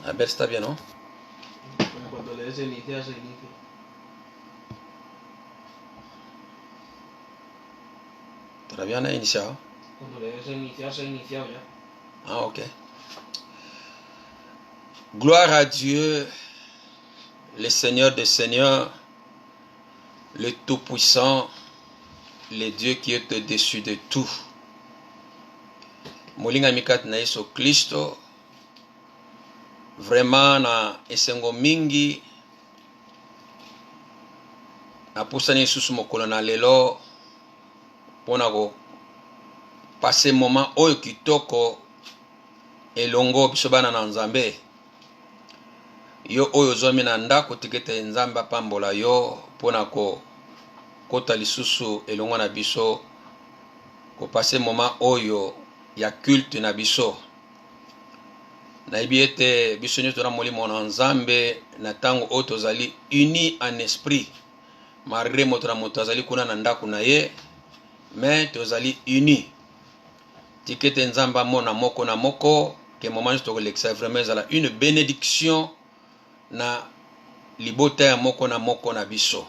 A ver, está bien, ¿no? Cuando le des iniciar, se inicia. Todavía no ha iniciado. Cuando le des iniciar, se ha iniciado ya. Ah, ok. Gloire à Dieu, le Seigneur des Seigneurs, le Tout-Puissant, le Dieu qui est au-dessus de tout. Molinga mikati na Yesu Kristo, vraiment na esengo mingi, na pusani lisusu mokolo na lelo, pona ko passe moment oyo kitoko elongo biso bana na Nzambe. Yo oyo zomi na ndako tikete Nzambe apambola yo pona ko kota lisusu elongo na biso ko passe moment oyo ya culte na biso. Na yebi ete biso nyonso na molimo na Nzambe na tango oyo tozali uni en esprit. Malgré moto na moto azali kuna na ndako na ye, mais tozali uni. Tikete Nzambe amona moko na moko ke moment nyonso tokolekisa vraiment ezala une bénédiction na libota ya moko na biso.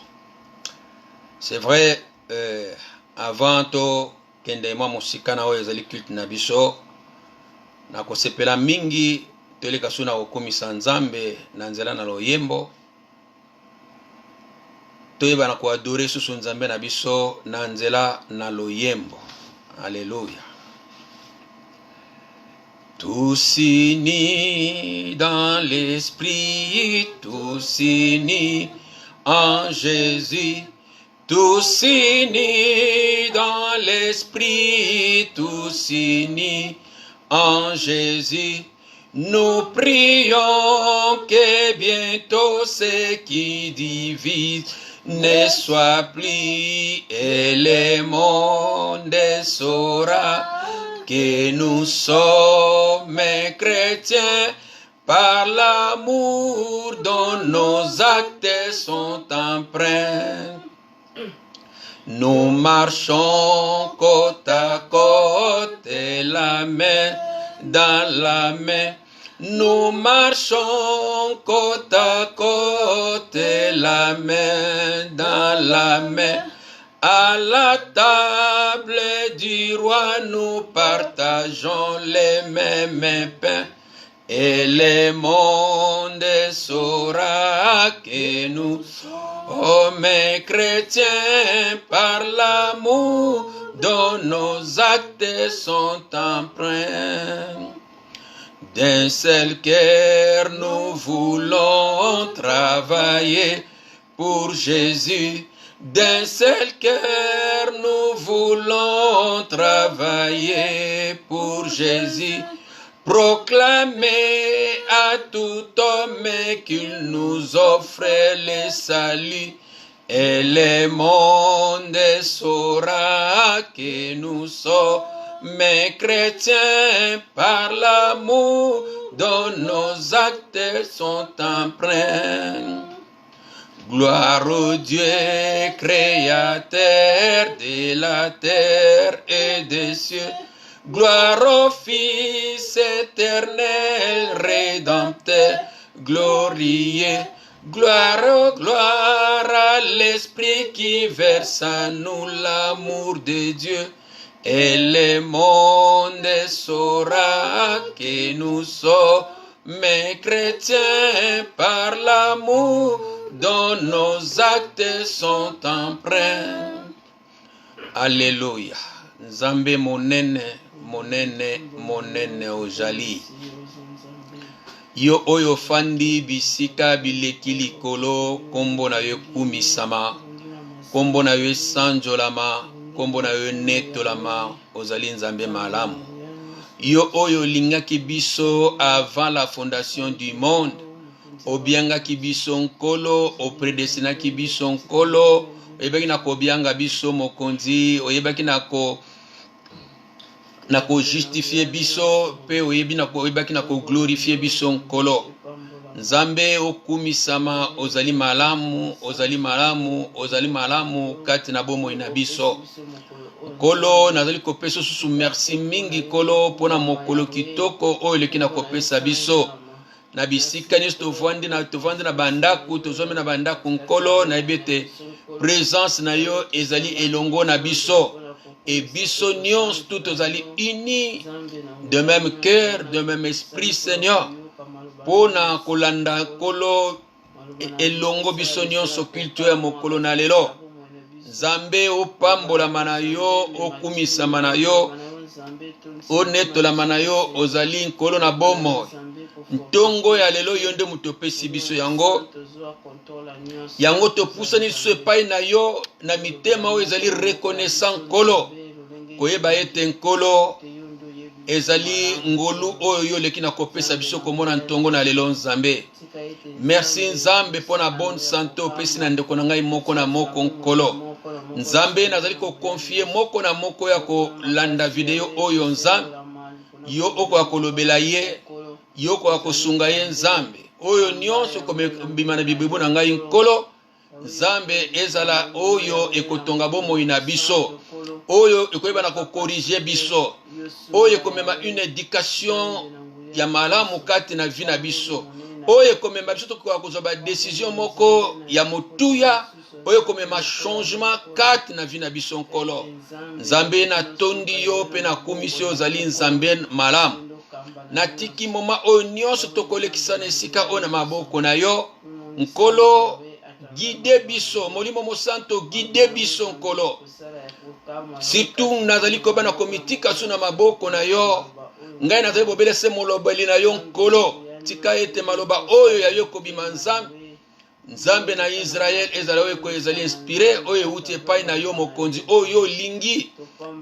C'est vrai, avant to kende mwa musika na oyo ezali culte na biso, na kosepela mingi toleka so na kokomisa Nzambe na nzela na loyembo, toyeba na koadore susu Nzambe na biso na nzela na loyembo. Alléluia. Tous unis dans l'esprit, tous unis en Jésus, tous unis dans l'esprit, tous unis en Jésus. Nous prions que bientôt ce qui divise ne soit plus, et le monde saura que nous sommes chrétiens par l'amour dont nos actes sont empreints. Nous marchons côte à côte, la main dans la main. Nous marchons côte à côte, la main dans la main. À la table du roi, nous partageons les mêmes pains. Et le monde saura que nous sommes chrétiens par l'amour dont nos actes sont empreints. D'un seul cœur, nous voulons travailler pour Jésus. D'un seul cœur, nous voulons travailler pour Jésus. Proclamer à tout homme qu'il nous offre le salut. Et le monde saura que nous sommes chrétiens par l'amour dont nos actes sont empreints. Gloire au Dieu créateur de la terre et des cieux. Gloire au Fils éternel, rédempteur, glorieux. Gloire à l'Esprit qui verse à nous l'amour de Dieu. Et le monde saura que nous sommes chrétiens par l'amour dont nos actes sont empreints. Alléluia. Nzambe monene, monene, monene ojali. Yo oyo fandi bisika bileki likolo, kombo na yo kumisama, kombo na yo sanjolama, kombo na yo netolama, ozali Nzambe malamu. Yo oyo lingaki biso avant la fondation du monde, obianga ki biso nkolo, opredestina ki biso nkolo, oyebaki na kobianga biso mokonzi, oyebaki na ko justifie biso, pe oyebaki na ko glorifie biso nkolo. Nzambe okumisama, ozali malamu, ozali malamu, ozali malamu kati na bomoi na biso. Kolo nazali kopesa susu merci mingi kolo pona mokolo kitoko oyo leki na kopesa biso. na bisika nyonso tovandi na bandaku tozomi na bandaku nkolo na yebete présence na yo ezali elongo na biso et biso nyonso tout tozali unis de même cœur de même esprit Seigneur pona kolanda nkolo elongo biso nyonso culture ya mokolo na lelo Nzambe opambolama na yo okumisama na yo onetolama na yo ozali nkolo na bomoi ntongo ya lelo yo nde moto opesi biso yango topusani lisusu epai na yo na mitema oyo ezali reconnaissant nkolo koyeba ete nkolo ezali ngolu oyo yo leki na kopesa biso komona ntongo na lelo Nzambe. Merci Nzambe pona bonne santé opesi na ndeko na ngai moko na moko nkolo. Nzambe nazali ko confier moko na moko ya kolanda video oyo Nzambe yo oko akolobela ye yo ko akosunga ye Nzambe oyo nyonso komebima na biblibu na ngai nkolo Nzambe ezala oyo ekotonga bomoi na biso oyo ekoyeba na kokorige biso oyo komema une éducation ya malamu kati na vie na biso oyo komema biso tokoka kozwa ba décision moko ya motuya oyo komema changement kati na vie na biso nkolo Nzambe na tondi yo pe na komisio ozali Nzambe malamu natiki moma oyo nyonso tokolekisa na esika oyo na maboko na yo nkolo guide biso molimo mosanto guide biso nkolo surtout nazali koba na komitika so na maboko na yo ngai nazali bobelese molobeli na yo nkolo tika ete maloba oyo ya yo kobima Nzambe na Israel ezala oyo ko ezali inspiré oyo euti epai na yo mokonzi oyo lingi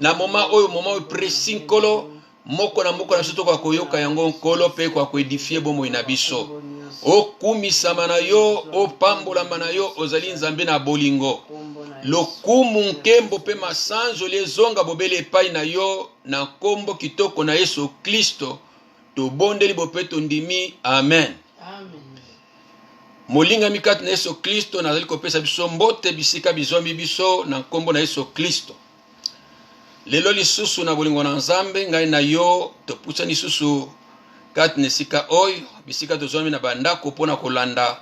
na moma oyo précis nkolo moko na moko na biso tokoka koyoka yango nkolo mpe kwa koedifie bomoi na biso okumisama na yo opambolama na yo ozali Nzambe na bolingo lokumu nkembo mpe masanzo lezonga bobele epai na yo na nkombo kitoko na Yesu Kristo tobondeli bope tondimi amen. Molinga mikati na Yesu Kristo nazali kopesa biso mbote bisika bizombi biso na nkombo na Yesu Kristo lelo lisusu na bolingo na Nzambe ngai na yo topusani lisusu kati na esika oyo bisika tozombi na bandako mpona kolanda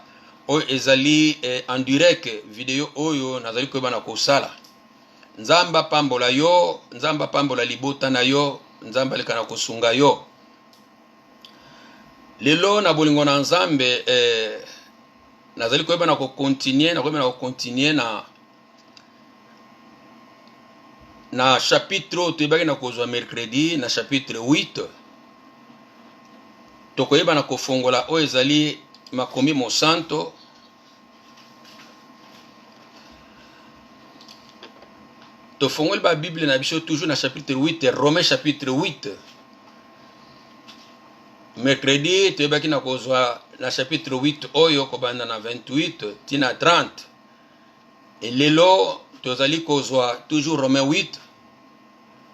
oyo ezali en direct video oyo nazali koyeba na kosala Nzambe apambola yo Nzambe apambola libota na yo Nzambe aleka na kosunga yo lelo na bolingo na Nzambe nazali koyeba na kokontinue na chapitre toyebaki na kozwa mercredi na chapitre 8 tokoyeba na kofongola oyo ezali makomi mosanto tofongoli ba Bible na biso toujours na chapitre 8 Romains chapitre 8 mercredi toyebaki na kozwa na chapitre 8 oyo kobanda na 28 tina 30 et lelo tozali kozwa toujours Romains 8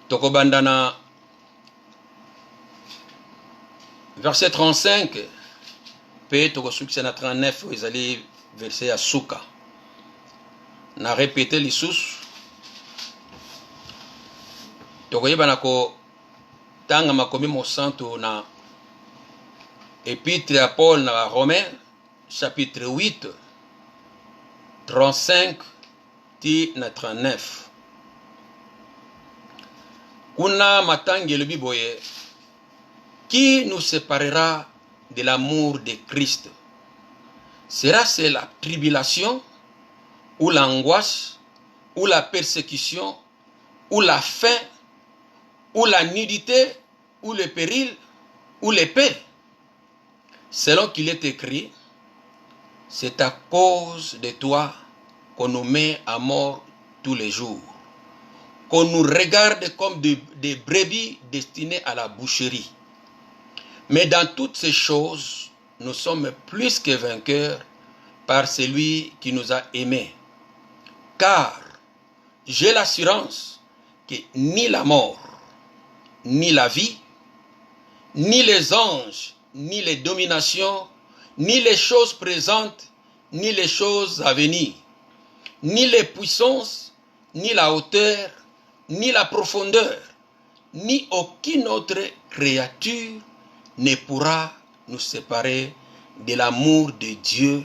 tokobanda na verset 35 pe tokosukisa na 39 ezali verset ya suka na répéter lisusu tokoyeba na kotanga makomi mosanto na épître à Paul na Romains chapitre 8 35 ti na 39 kuna matangelo biboye qui nous séparera de l'amour de Christ? Sera-ce la tribulation ou l'angoisse ou la persécution ou la faim ou la nudité ou le péril ou l'épée? Selon qu'il est écrit, c'est à cause de toi qu'on nous met à mort tous les jours, qu'on nous regarde comme des brebis destinées à la boucherie. Mais dans toutes ces choses, nous sommes plus que vainqueurs par celui qui nous a aimés. Car j'ai l'assurance que ni la mort, ni la vie, ni les anges, ni les dominations, ni les choses présentes, ni les choses à venir, ni les puissances, ni la hauteur, ni la profondeur, ni aucune autre créature ne pourra nous séparer de l'amour de Dieu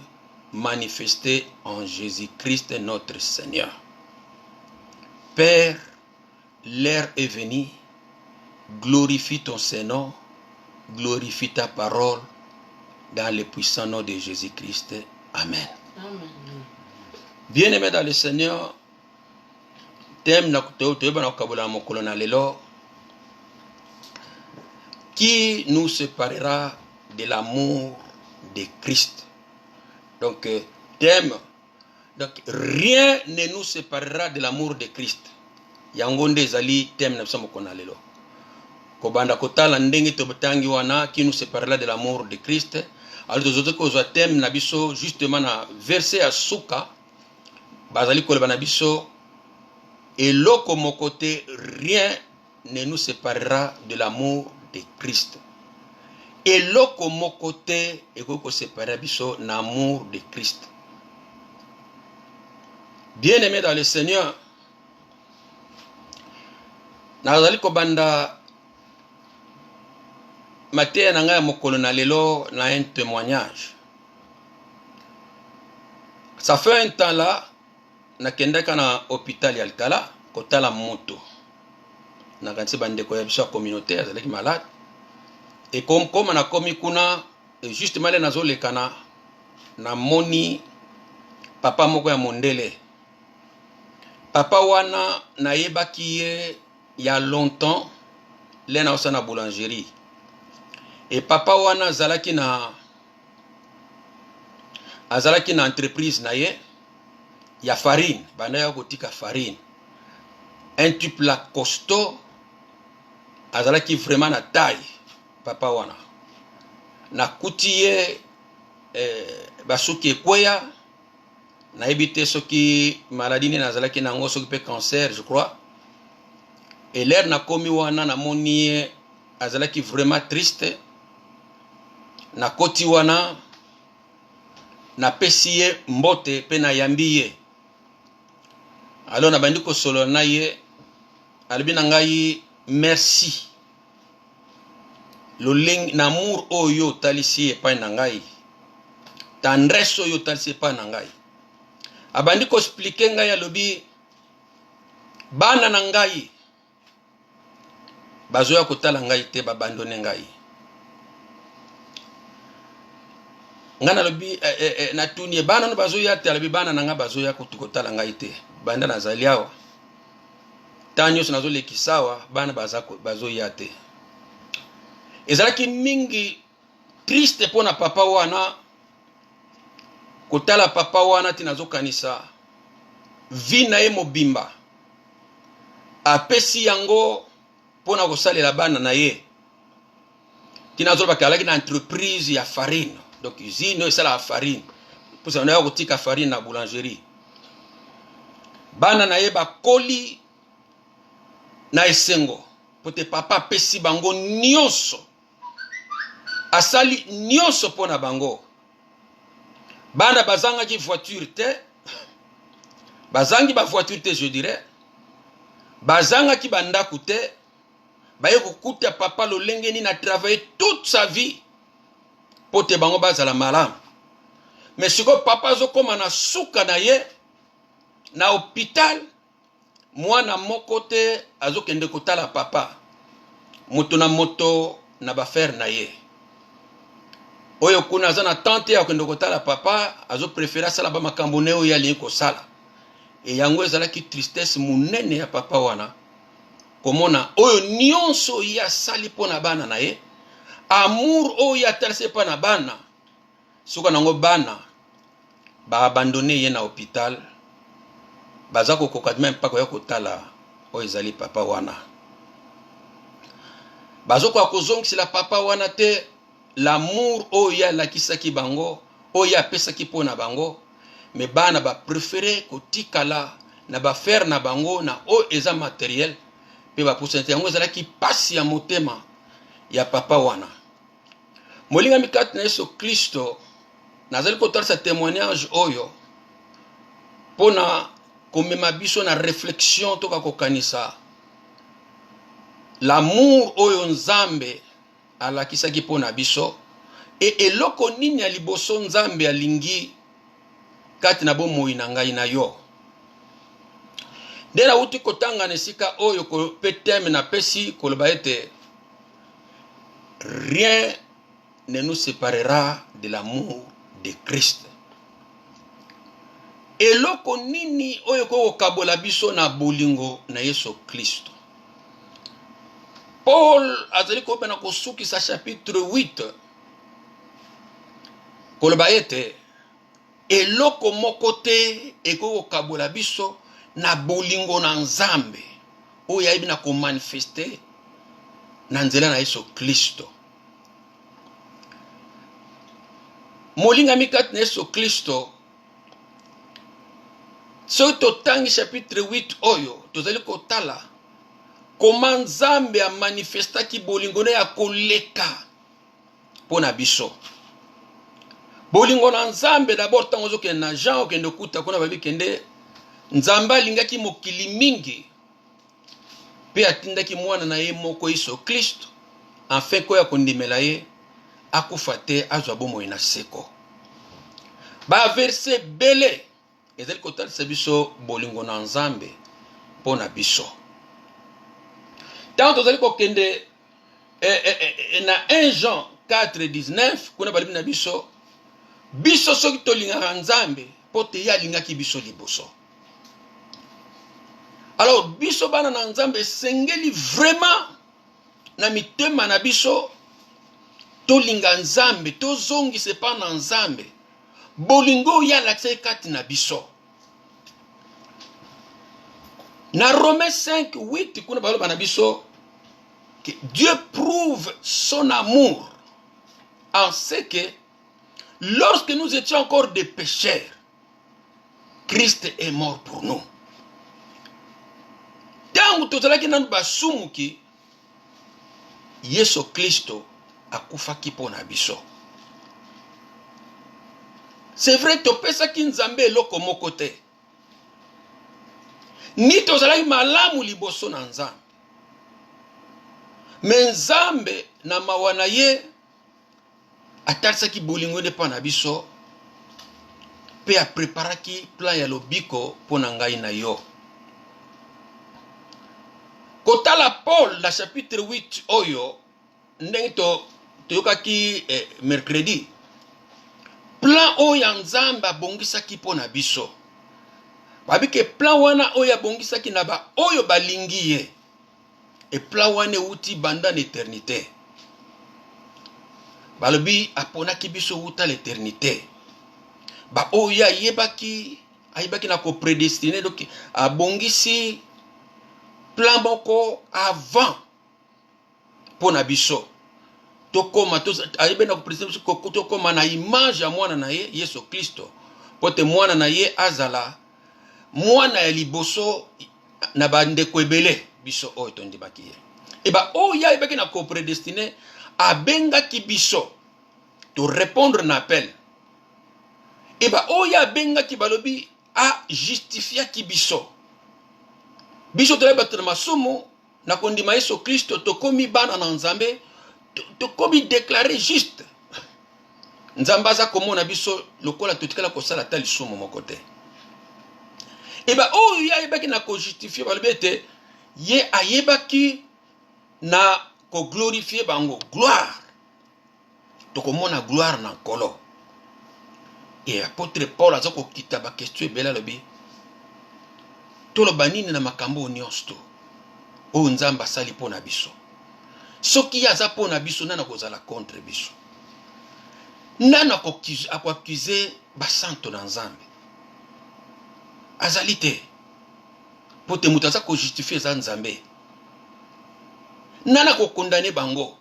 manifesté en Jésus-Christ notre Seigneur. Père, l'heure est venue, glorifie ton Seigneur, glorifie ta parole dans le puissant nom de Jésus-Christ. Amen. Amen. Bien-aimés dans le Seigneur, thème qui nous séparera de l'amour de Christ. Donc, thème, donc rien ne nous séparera de l'amour de Christ. Yangonde zali thème na biso mokona lelo. Kobanda kotala ndenge tobetangi wana qui nous séparera de l'amour de Christ. Alors tozote ko zo thème na biso justement na verset à suka bazali koleba na biso eloko mokote rien ne nous séparera de l'amour de Christ. Eloko mokote ekoko séparer biso na amour de Christ. Bien-aimés dans le Seigneur, nazali kobanda mateya na ngai mokolo na lelo na un témoignage. Ça fait un temps là nakendaka na hôpital ya Alcala kotala moto na kanisi bandeko ya biso communauté azalaki malade et comme na komi kuna justement le nazolekana na moni papa moko ya mondele. Papa wana nayebaki ye ya longtemps le na osana boulangerie et papa wana azalaki na entreprise na ye ya farine, bana ya kotika farine. Un type la costaud, azalaki vraiment na taille, papa wana. Na kutie basuki ekweya, na ebite soki maladie ne nazalaki nango soki pe cancer, je crois. Et l'air na komi wana na moni azalaki vraiment triste. Na koti wana na pesiye mbote pe na yambiye. Alors na bandi ko solo na ye albi na ngai merci. Loling na amour oyo talisi epai na ngai. Tendresse oyo talisi epai na ngai. Abandi ko expliquer ngai alobi bana na ngai bazoya kotala ngai te babandone ngai. Ngana lobi na tuni bana no bazoya te alobi bana na nga bazoya kotala ngai te. Banda nazali awa tanyo sinazoleki sawa bana bazoya te. Ezalaki mingi triste pona papa wana kotala papa wana tinazokanisa vi na ye mobimba apesi yango pona kosalela bana na ye. Tinazoloba kalaki na entreprise ya farine, donc usine esala ya farine pour ça on a kotika farine na boulangerie. Bana na ye bakoli na esengo pote papa pesi bango nyonso asali nyonso pona bango. Bana bazangaki voiture te, bazangi ba voiture te je dirais, bazangaki bandaku te, baye kokuta papa lolenge ni na travailler toute sa vie pote bango bazala malamu. Mais siko papa zo koma na suka na ye na hôpital mwana moko te azokende kotala papa moto na moto na bafer na ye. Oyo kuna aza na tante ya kende kotala papa azo préférer sala ba makambo ne oyo ali kosala. E yango ezalaki tristesse munene ya papa wana komona oyo nyonso ya sali pona bana na ye, amour oyo atalise pa na bana soka nango bana ba abandonner ye na hôpital baza kokoka même pas koya kotala oyo ezali papa wana. Bazo kwa kozongisela papa wana te l'amour oyo alakisaki bango oyo apesaki pona bango, mais bana ba préférer kotikala na ba faire na bango na oyo eza matériel pe ba pourcentage yango ezalaki pasi ya motema ya papa wana. Molinga mikati na Yesu Kristo nazali kotalisa témoignage oyo pona komema biso na réflexion toka kokanisa l'amour oyo Nzambe alakisaki pona biso eloko nini ya liboso nzambe alingi kati na bomoi na ngai na yo. Nde nauti kotanga na esika oyo pe teme na pesi koloba ete rien ne nous séparera de l'amour de Christ. Eloko nini oyo kokabola biso na bolingo na Yesu Kristo. Paul azali kopena kosukisa chapitre 8 koloba ete eloko moko te ekokabola biso na bolingo na nzambe oyo ayebi na komanifeste na nzela na Yesu Kristo. Molingami kati na Yesu Kristo, soki totangi chapitre 8 oyo tozali kotala koma nzambe amanifestaki bolingo na ya koleka mpona biso. Bolingo na nzambe d'abord tango ozokende na Jean okende okuta kuna babi kende nzambe alingaki mokili mingi pe atindaki mwana na ye moko Yesu Kristo afin koya kondimela ye akufa te azwa bomoi na seko. Ba verse bele ezali kotalisa biso bolingo na nzambe mpona biso. Tango tozali kokende na 1 Jean 4:19 kuna balibi na biso biso soki tolingaka nzambe po te ye alingaki biso liboso. Alors biso bana na nzambe esengeli vraiment na mitema na biso tolinga nzambe tozongisa pa na nzambe bolingo ya lakse kati na biso. Na Romains 5:8 kuna baloba na biso que Dieu prouve son amour en ce que lorsque nous étions encore des pécheurs, Christ est mort pour nous. Tangu tozalaki nanu basumuki, Yesu Kristo akufaki mpona biso. C'est vrai topesaki nzambe eloko moko te. Ni tozalaki malamu liboso na nzambe. Me nzambe na mawa na ye atalisaki bolingo nde mpona biso pe apreparaki plan ya lobiko mpona ngai na yo. Kotala Paul na chapitre 8 oyo ndenge toyokaki mercredi, plan oyo nzambe abongisaki mpona biso. Babike plan wana oyo abongisaki na ba oyo balingi ye. Et plan wana euti banda l'éternité. Balobi aponaki biso uta l'éternité. Ba oyo ayebaki na ko prédestiné donc abongisi plan boko avant pona biso. Tokoma ayebe na ko prédestiné ko tokoma na image ya mwana na ye Yesu Kristo. Pote mwana na ye azala mwana ya liboso na bandeko ebele biso oyo tondimaki ye. Eba oyo ayebaki na ko prédestiné abengaki biso to répondre na appel. Eba oyo abengaki balobi a justifiaki biso. Biso to leba tona masumu na kondima Yesu Kristo tokomi bana na nzambe tokomi déclaré juste. Nzambe aza komona biso lokola totikala kosala ta lisumu moko te. Eba oyo ayebaki na ko justifier balobi ete ye ayebaki na ko glorifier bango gloire. Tokomona gloire na nkolo. Et apôtre Paul aza kokita ba question ebela lobi toloba nini na makambo nyonso oyo nzambe asali mpona biso. Soki aza mpona biso nana kozala contre biso. Nana akoaccuse basanto na nzambe. Azali te. Pote mutu aza kojustifie eza nzambe. Nana kokondane bango.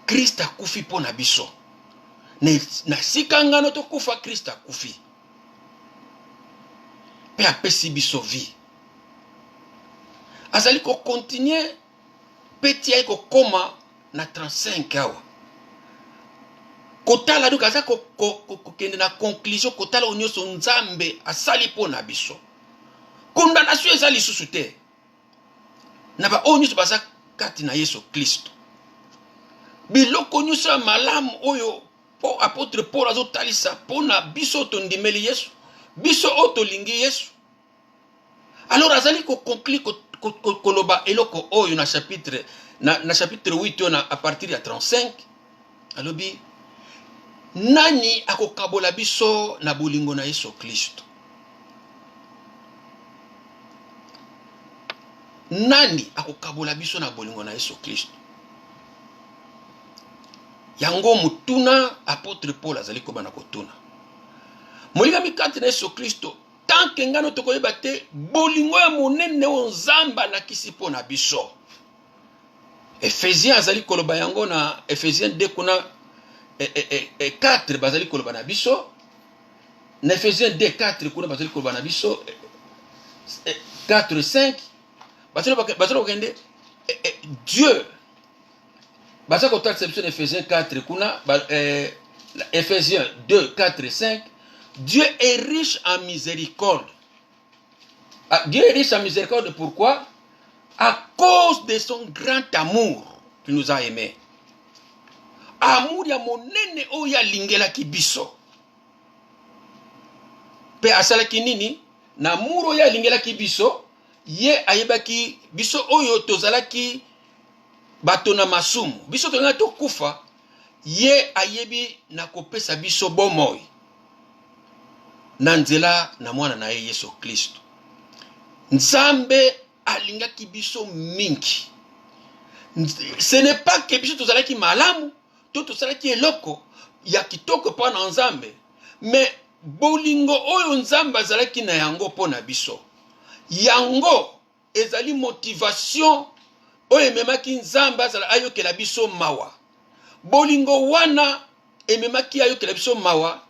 Christ akufi mpona biso. Na sika ngano tokufa Christ akufi. Pe apesi biso vie. Azali ko continuer peti ay ko koma na 35 awa. Kotala donc aza ko kende na conclusion kotala onyoso nzambe asali mpona biso. Condamnation ezali lisusu te. Na ba onyoso baza kati na Yesu Kristo. biloko nyonso ya malamu oyo po apôtre Paul azotalisa mpona biso oyo tondimeli Yesu, biso oyo tolingi Yesu. Alors azali koconclure koloba eloko oyo na chapitre 8 oyo à partir ya 35 alobi nani akokabola biso na bolingo na Yesu Kristo? Nani akokabola biso na bolingo na Yesu Kristo? Yango mutuna apôtre Paul azali kobana kotuna. Molinga mikati na Yesu Kristo, tant que ngano tokoyeba te bolingo ya monene o nzamba na kisipo na biso. Ephésiens azali koloba yango na Ephésiens 2 kuna 4 bazali koloba na biso. Na Ephésiens 2 4 kuna bazali koloba na biso 4 5 bazali kende Dieu bazali kotalisa biso na Ephésiens 4 kuna Ephésiens 2 4 5 Dieu est riche en miséricorde. Dieu est riche en miséricorde pourquoi? À cause de son grand amour qu'il nous a aimés. Amour ya monene oya lingela ki biso. Pe asala ki nini? Na amour oya lingela ki biso, ye ayebaki biso oyo tozalaki bato na masumu. Biso tozala to kufa, ye ayebi na kopesa biso bomoi. Na nzela na mwana na ye Yesu Kristo. Nzambe alingaki biso mingi. Ce n'est pas que biso tozalaki malamu, to tozalaki eloko ya kitoko pa na Nzambe, mais bolingo oyo Nzambe azalaki na yango po na biso. Yango ezali motivation oyo ememaki Nzambe azala ayokela biso mawa. Bolingo wana ememaki ayokela biso mawa.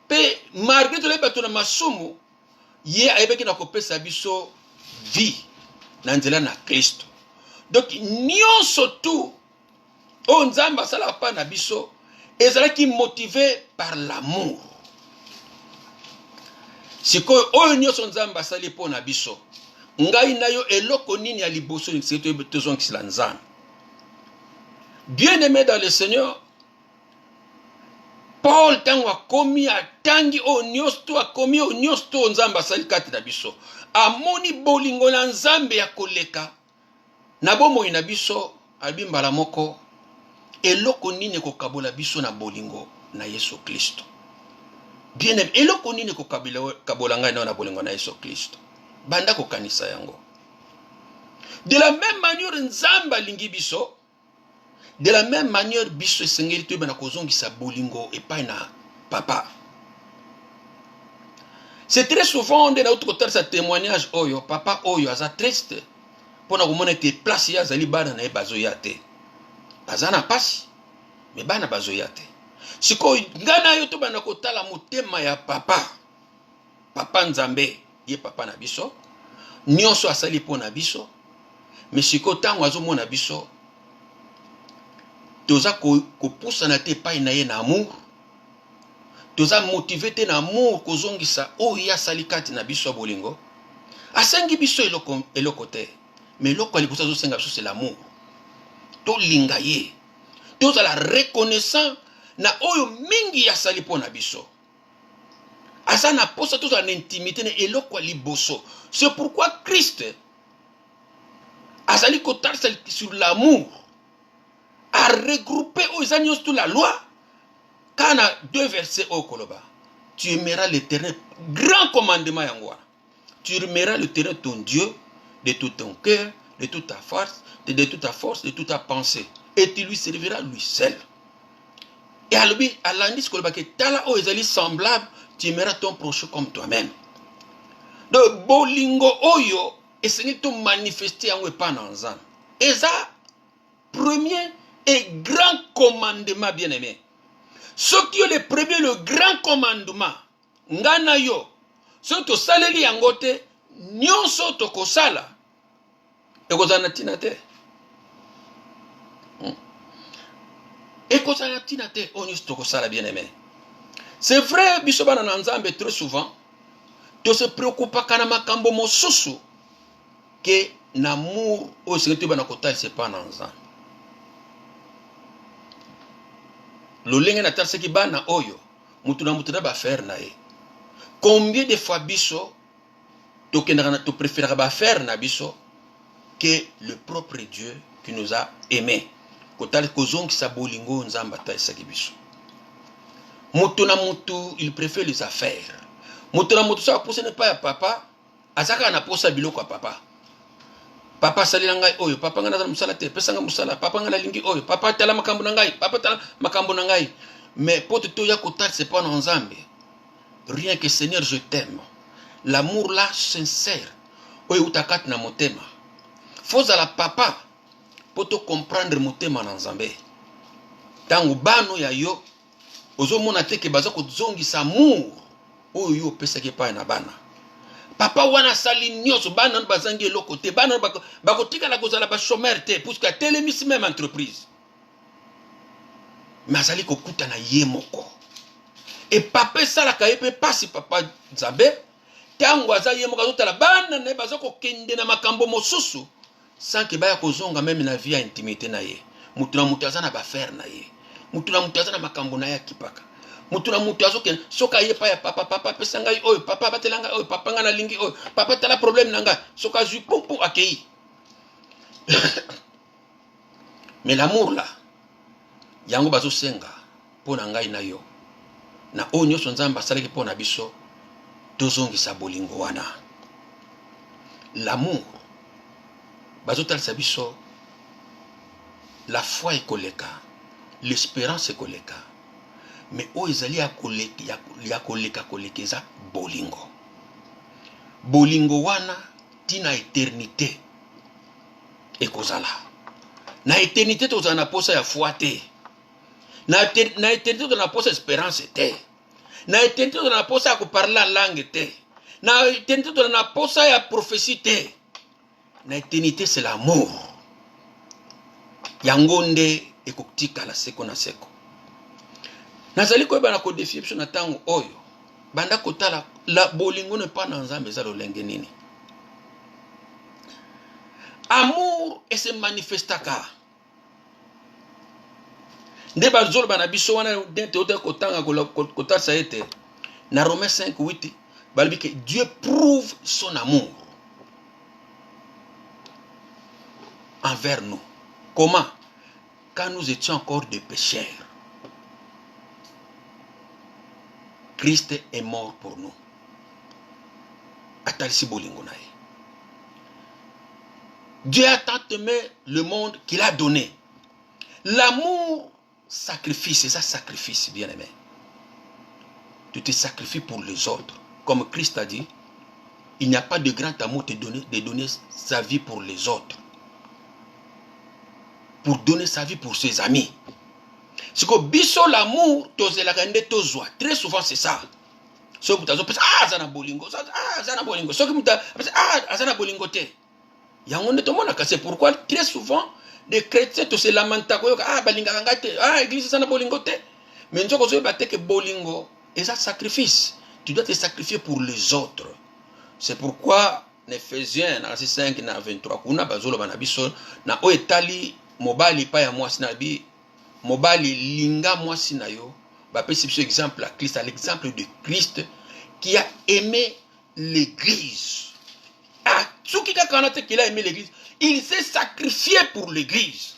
Pe malgré tout les bateaux na masumu, ye ayebeki na kopesa biso vie na nzela na Kristo. Donc nyonso tu o Nzambe asala pa na biso ezalaki motivé par l'amour. Sikoyo oyo nyonso Nzambe asali po na biso, ngai na yo eloko nini ya liboso ni seto tozonkisila Nzambe. Bien-aimé dans le Seigneur, Paul tango akomi atangi o nyosto akomi o nyosto Nzambe asali kati na biso. Amoni bolingo na Nzambe ya koleka. Na bomoi na biso albimbala moko eloko nini kokabola biso na bolingo na Yesu Kristo. Bien aimé, eloko nini kokabola ngai na bolingo na Yesu Kristo. Banda kokanisa yango. De la même manière Nzambe alingi biso, de la même manière, biso esengeli to bana kozongisa bolingo epai na papa. C'est très souvent on est dans autre sa témoignage oyo papa oyo aza triste pona komona ke place ya zali bana na bazoya te. Bazana pasi mais bana bazoya te. Siko ngana yo to bana kotala motema ya papa. Papa Nzambe ye papa na biso. Nyonso asali pona biso. Mais siko tango azomona biso toza kopousa na te pai na ye na amour. Toza motivé te na amour kozongisa oyo ya salikati na biso bolingo. Asengi biso eloko te. Mais eloko aliposa zo senga biso c'est l'amour. To linga ye. Toza la reconnaissant na oyo mingi ya sali po na biso. Asa na posa toza na intimité na eloko liboso. C'est pourquoi Christ azali kotar sur l'amour. A regrouper aux agneaux toute la loi. Quand on a 2 versets au Koloba, tu aimeras l'Éternel, grand commandement yangwa. Tu aimeras l'Éternel ton Dieu de tout ton cœur, de toute ta force, de toute ta force, de toute ta pensée. Et tu lui serviras lui seul. Et à lui, à l'indice Koloba, que tala o ezali semblable, tu aimeras ton prochain comme toi-même. Donc, bolingo oyo, et c'est tout manifester en wepananzan. Et ça, premier et grand commandement, bien-aimé. Ce qui est le premier, le grand commandement, ngana yo, ce to saleli yangote, nyonso to kosala, e kozana tinate. E kozana tinate, on nyonso to kosala, bien-aimé. C'est vrai, bisobana na Nzambe très souvent, to se préoccupa kana makambo mosusu, que l'amour, au secret bana kota, c'est pas na Nzambe. lolenge na tala seki bana oyo mutu na mutu na ba faire na ye. Combien de fois biso to préférera ba faire na biso que le propre Dieu qui nous a aimés. Kotali kozongi sa bolingo nzamba ta seki biso. Mutu na mutu il préfère les affaires. Mutu na mutu sa pousse ne pas ya papa, azaka na posa biloko ya papa. Papa salila ngai oyo, papa ngana za musala te, pesa nga musala, papa ngana lingi oyo, papa tala makambo na ngai, papa tala makambo na ngai. Mais pote to ya kotali c'est pas na nzambe. Rien que Seigneur je t'aime. L'amour là sincère. Oyo utakat na motema. Faut à la papa pour te comprendre motema na nzambe. Tangu bano ya yo ozo mona te ke baza ko zongi sa amour. Oyo yo pesa ke pa na bana. Papa wana sali nyoso bana bazangi eloko te bana bako tika la kozala ba chômeur te puisque telemisi même entreprise. Mais azali ko kuta na ye moko. Et papa sala ka yepe pasi papa nzambe tango aza ye moko azotala bana ne bazako kende na makambo mosusu sans que baya kozonga même na vie ya intimité na ye. Mutu na mutu azana ba faire na ye. Mutu na mutu azana makambo na ye kipaka. Mutu na mutu azoke soka ye pa ya papa pesa ngai oyo papa batelanga oyo papa ngana lingi oyo papa tala problème nanga soka zui pompo akei. Mais l'amour là yango bazo senga pona ngai na yo na oyo nyonso nzambe asalaki pona biso tozongisa bolingo wana. L'amour bazotalisa biso la foi ekoleka, l'espérance ekoleka, mais oyo ezali ya koleka eza bolingo. Bolingo wana tina éternité ekozala. Na éternité tozala na posa ya foi te. Na éternité tozala na posa espérance te. Na éternité tozala na posa ya koparler la langue te. Na éternité tozala na posa ya prophétie te. Na éternité c'est l'amour. Yango nde ekotika la seko na seko. Nazali koyeba na kodefie biso na tango oyo banda kotala la bolingo ne pas na nzambe za lolenge nini. Amour et se manifestaka. Nde bazolo bana biso wana dente ote kotanga kotasa ete na Romains 5:8 balbi que Dieu prouve son amour envers nous. Comment? Quand nous étions encore des pécheurs, Christ est mort pour nous. Atalisi bolingo nae. Dieu a tant aimé le monde qu'il a donné. L'amour sacrifice, c'est ça sacrifice, bien aimé. Tu te sacrifies pour les autres. Comme Christ a dit, il n'y a pas de grand amour de donner sa vie pour les autres. Pour donner sa vie pour ses amis. C'est que biso l'amour, très souvent c'est ça. So que tu ah zana bolingo, ah zana bolingo. So que ah zana bolingo te. C'est pourquoi très souvent les chrétiens se lamentent ah balinga ngate, ah église zana bolingo te. Mais nous avons battu que bolingo est un sacrifice. Tu dois te sacrifier pour les autres. C'est pourquoi Ephésiens 5 na 23 kuna bazolo bana biso na o etali mobali pa ya mwasi na bi mobali linga mwasi na yo ba pesi biso exemple à Christ, à l'exemple de Christ qui a aimé l'église. Ah, tsuki ka kanate qu'il a aimé l'église, il s'est sacrifié pour l'église.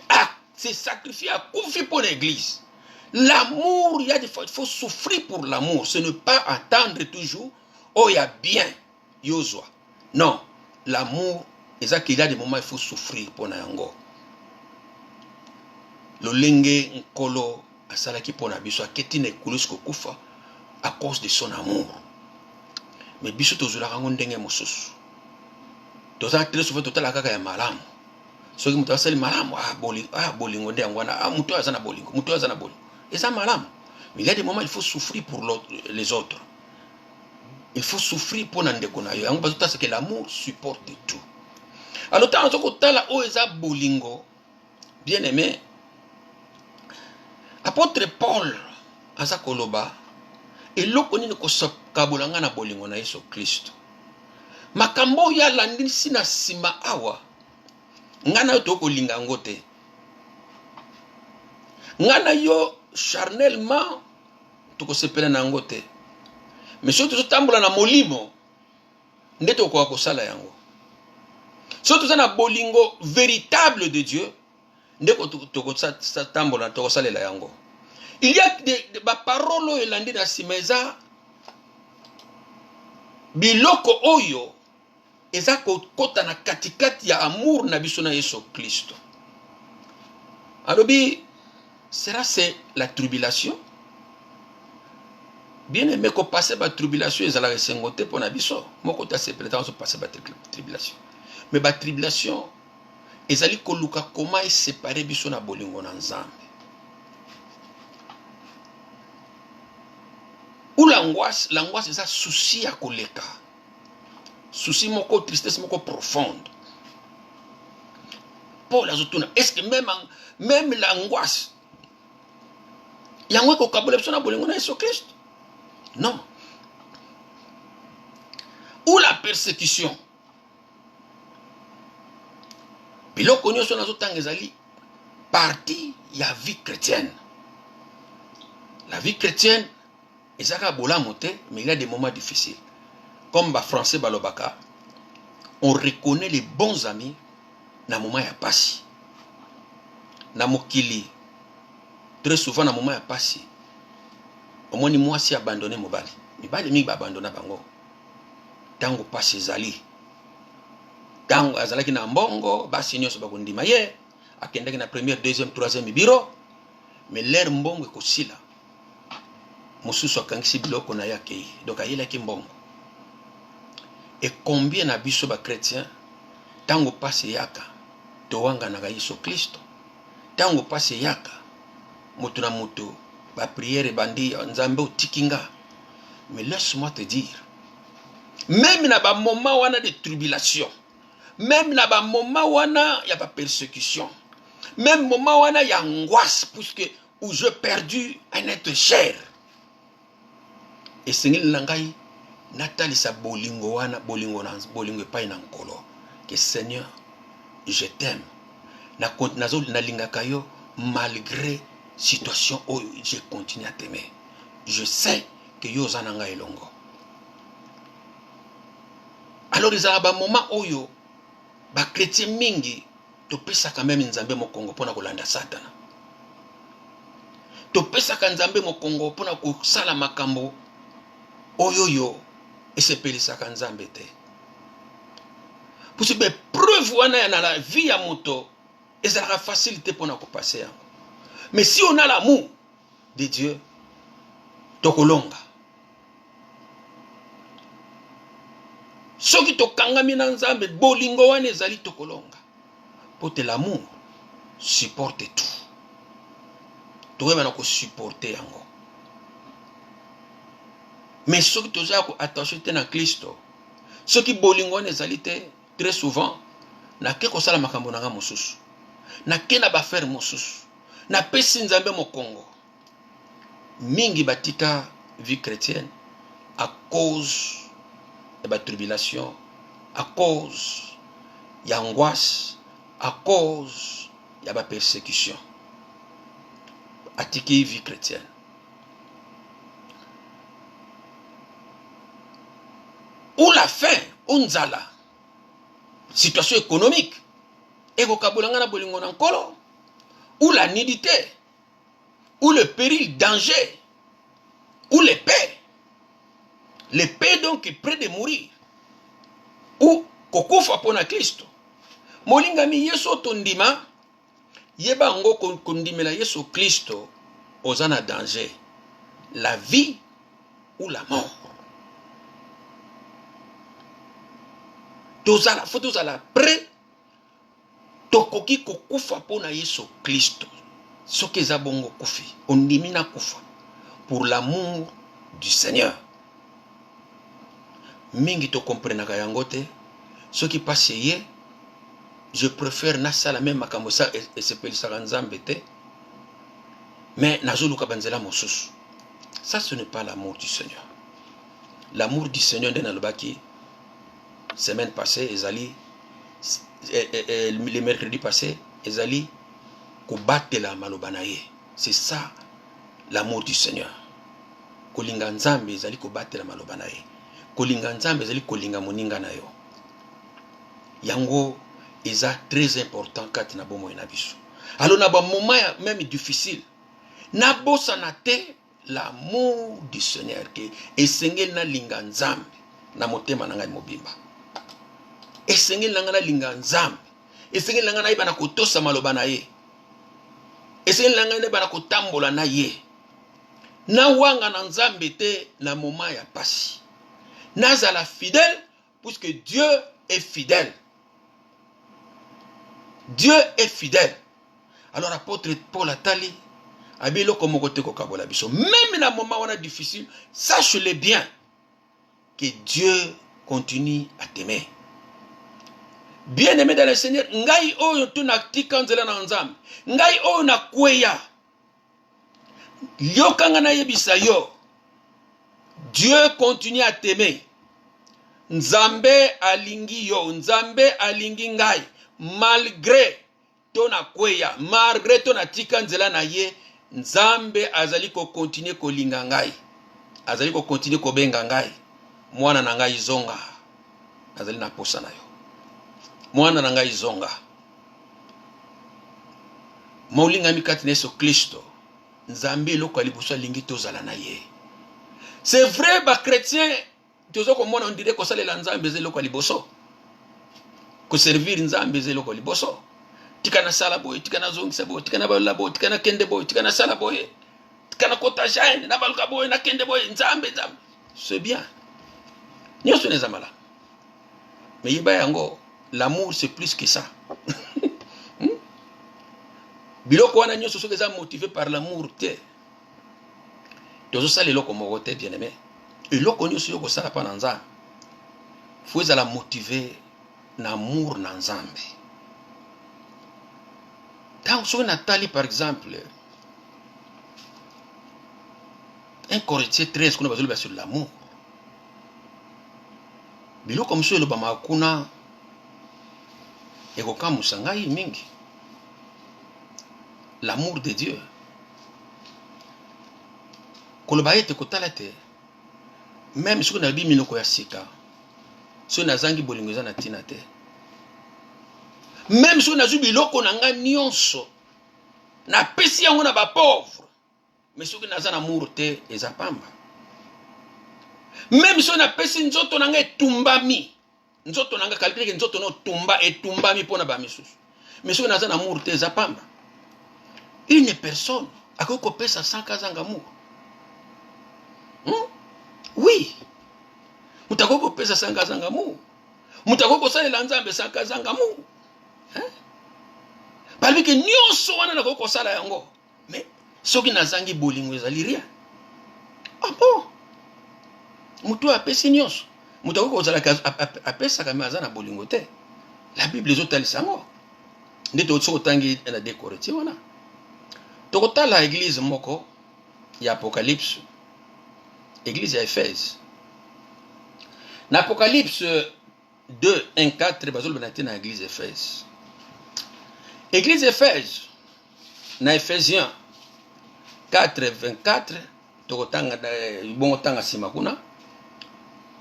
Ah, s'est sacrifié à confier pour l'église. L'amour, il y a des fois il faut souffrir pour l'amour, ce n'est pas attendre toujours oh il y a bien yozwa. Non, l'amour, et ça qu'il y a des moments il faut souffrir pour nango. Lolenge nkolo asalaki pona biso aketine kulusiko kufa à cause de son amour. Mais biso tozula rango ndenge mosusu. Toza très souvent totala kaka ya malamu. Soki mutu asali malamu bolingo nde ngwana mutu azana bolingo, mutu azana bolingo. Et ça malamu. Mais il y a des moments il faut souffrir pour les autres. Il faut souffrir pour ndeko na yo. Yango bazota c'est que l'amour supporte tout. Alors tant que tala o eza bolingo, bien aimé, apôtre Paul aza koloba eloko nini kosabolanga na bolingo na Yesu Kristo. Makambo ya landisi na sima awa ngana to kolinga ngote. ngana yo charnellement tokosepela nango te. Mais soki tozotambola na molimo nde tokoka kosala yango. Soki toza na bolingo véritable de Dieu nde tokotambola tokosalela yango. Il y a des paroles oyo elandi na nsima eza biloko oyo eza kokota na katikati ya amour na biso na Yesu Kristo. Alobi, c'est la tribulation. Bien aimé ko passer ba tribulation ezala resengote pour na biso. Moko ta se prétend so passer ba tribulation. Mais ba tribulation ezali koluka comment séparer biso na bolingo na Nzambe. Ou l'angoisse c'est ça souci à koleka. Souci moko tristesse moko profonde. Paul azotuna, est-ce que même l'angoisse yango ko kabole biso na bolingo na Yesu Christ? Non. Ou la persécution. Biloko nyonso nazotanga ezali partie ya vie chrétienne. La vie chrétienne ezaka bolamu te, mais il y a des moments difficiles. Comme ba français balobaka, on reconnaît les bons amis na moment ya pasi. Na mokili très souvent na moment ya pasi. Au moins moi si abandonné mobali. Mibali mingi ba abandonna bango. Tango pasi ezali. Tango azalaki na mbongo, basi nyonso bakondima ye, akendaki na première, deuxième, troisième biro, mais l'air mbongo ekosila. Mosusu akangisi biloko na yake. Donc ayelaki mbongo. Et combien na biso ba chrétien tango pasi yaka towanga na Yesu Kristo. Tango pasi yaka moto na moto ba prière bandi Nzambe otikinga. Mais laisse-moi te dire, même na ba moment wana de tribulation, même na ba moment wana ya ba persécution, même moment wana ya angoisse puisque où je perdu un être cher. Et sengeli langai natali sa bolingo wana bolingo epai na nkolo que Seigneur je t'aime na lingaka yo malgré situation où je continue à t'aimer. Je sais que yo zananga elongo. Alors ils ont un moment oyo ba chrétien mingi to pesa quand même Nzambe mokongo pona kolanda satana. To pesa ka Nzambe mokongo pona ko sala makambo oyoyo esepelisa ka Nzambe te. Pour ce preuve wana na la vie ya moto ezala facilité pona ko passer yango. Mais si on a l'amour de Dieu, tokolonga. Soki tokangami na Nzambe bolingo wana ezali tokolonga. Pote l'amour supporte tout. Toyeba na ko supporter yango. Mais soki toza ko attaché te na Kristo, soki bolingo wana ezali te, très souvent na ke ko sala makambo na nga mosusu. Na ke na ba faire mosusu. Na pesi Nzambe mokongo. Mingi batika vie chrétienne à cause de la tribulation, à cause de l'angoisse, à cause de la persécution. Atiki vie chrétienne. Ou la faim, onzala, situation économique, et na bolingo na nkolo, ou la nudité, ou le péril, danger, ou l'épée. L'épée donc est près de mourir. Ou kokufa pona Kristo. Molingami Yesu tondima, yeba ngo kondimela Yesu Kristo ozana danger. La vie ou la mort. Tozala, faut tozala prêt. Tokoki kokufa pona Yesu Kristo. Soki eza bongo kufi, ondimi na kufa pour l'amour du Seigneur. Mingi to comprenaka yango te, soki passe ye, je préfère nasala même makambo sa esepelisaka Nzambe te, mais nazoluka banzela mosusu. Ça ce n'est pas l'amour du Seigneur. L'amour du Seigneur nde nalobaki semaine passée ezali le mercredi passé ezali kobatela maloba na ye. C'est ça l'amour du Seigneur. Kolinga nzambe ezali kobatela maloba na ye. Kolinga nzambe ezali kolinga moninga na yo. Yango eza très important kati na bomoi na biso. Alors na ba moment même difficile. Na bosana te l'amour du Seigneur ke esengeli na linga nzambe na motema na ngai mobimba. Esengeli na ngai na linga nzambe. Esengeli na ngai na yeba na kotosa maloba na ye. Esengeli na ngai na yeba na kotambola na ye. Na wanga na nzambe te na moment ya pasi. Nazala fidèle puisque Dieu est fidèle. Dieu est fidèle. Alors apôtre Paul Atali abilo komokote ko kabola biso. Même na moment où on a difficile, sache-le bien que Dieu continue à t'aimer. Bien-aimé dans le Seigneur, ngai oyo tunatika nzela na nzambe. Ngai oyo na kweya. Liokanga na yebisa yo. Dieu continue à t'aimer. Nzambe alingi yo, nzambe alingi ngai. Malgré ton akweya, malgré ton atika nzela na ye, nzambe azali ko continue ko linga ngai. Azali ko continue ko benga ngai. Mwana na ngai zonga. Azali na posa na yo. Mwana na ngai zonga. Maulinga mikati na Yesu Kristo. Nzambe loko alibuso lingi tozala na ye. C'est vrai ba chrétien tozo ko mona on dirait ko salela nzambe ze loko aliboso. Ko servir nzambe ze loko liboso. Tikana sala boy, tikana zongisa boy, tikana bala boy, tikana kende boy, tikana sala boy. Tikana kota jaine na baluka boy na kende boy nzambe. C'est bien. Nyoso neza mala. Mais yiba yango l'amour c'est plus que ça. Biloko wana nyoso soki eza motivé par l'amour te. Tozo sala eloko moko te bien aimé. Eloko nyoso yoko sala pa na nzambe. Faut ezala motivé na amour na nzambe. Tant soki natali par exemple 1 Corinthiens 13 kuna bazoloba sur l'amour. Biloko mosusu elobama kuna ekokamusa ngai mingi. L'amour de Dieu. Koloba ete kotala te. Même soki na bi minoko ya sika. Soki nazangi bolingo eza na tina te. Même soki nazwi biloko na nga nyonso. Na pesi yango na ba pauvre. Mais soki naza na amour te eza pamba. Même soki na pesi nzoto na nga etumbami. Nzoto na nga kalite ke nzoto no tumba etumbami pona ba misusu. Mais soki naza na amour te eza pamba. Une personne a coupé sa sans amour. Oui. Mutako pesa sans amour. Mutako salela nzambe sans amour. Parce que nyonso wana na ko sala yango. Mais soki nazangi bolingo ezali rien. Ah bon? Mutu apesi nyonso. Mutako ko sala apesa kama azana bolingo te. La Bible ezotalisa yango. Ndito tsoko tangi na décorati wana. Tokota la église moko ya Apocalypse. Église ya Éphèse. Na Apocalypse 2, 1, 4, bazol benate na église Éphèse. Église Éphèse, na Éphésiens 4, 24, tokotanga bongo tanga sima kuna.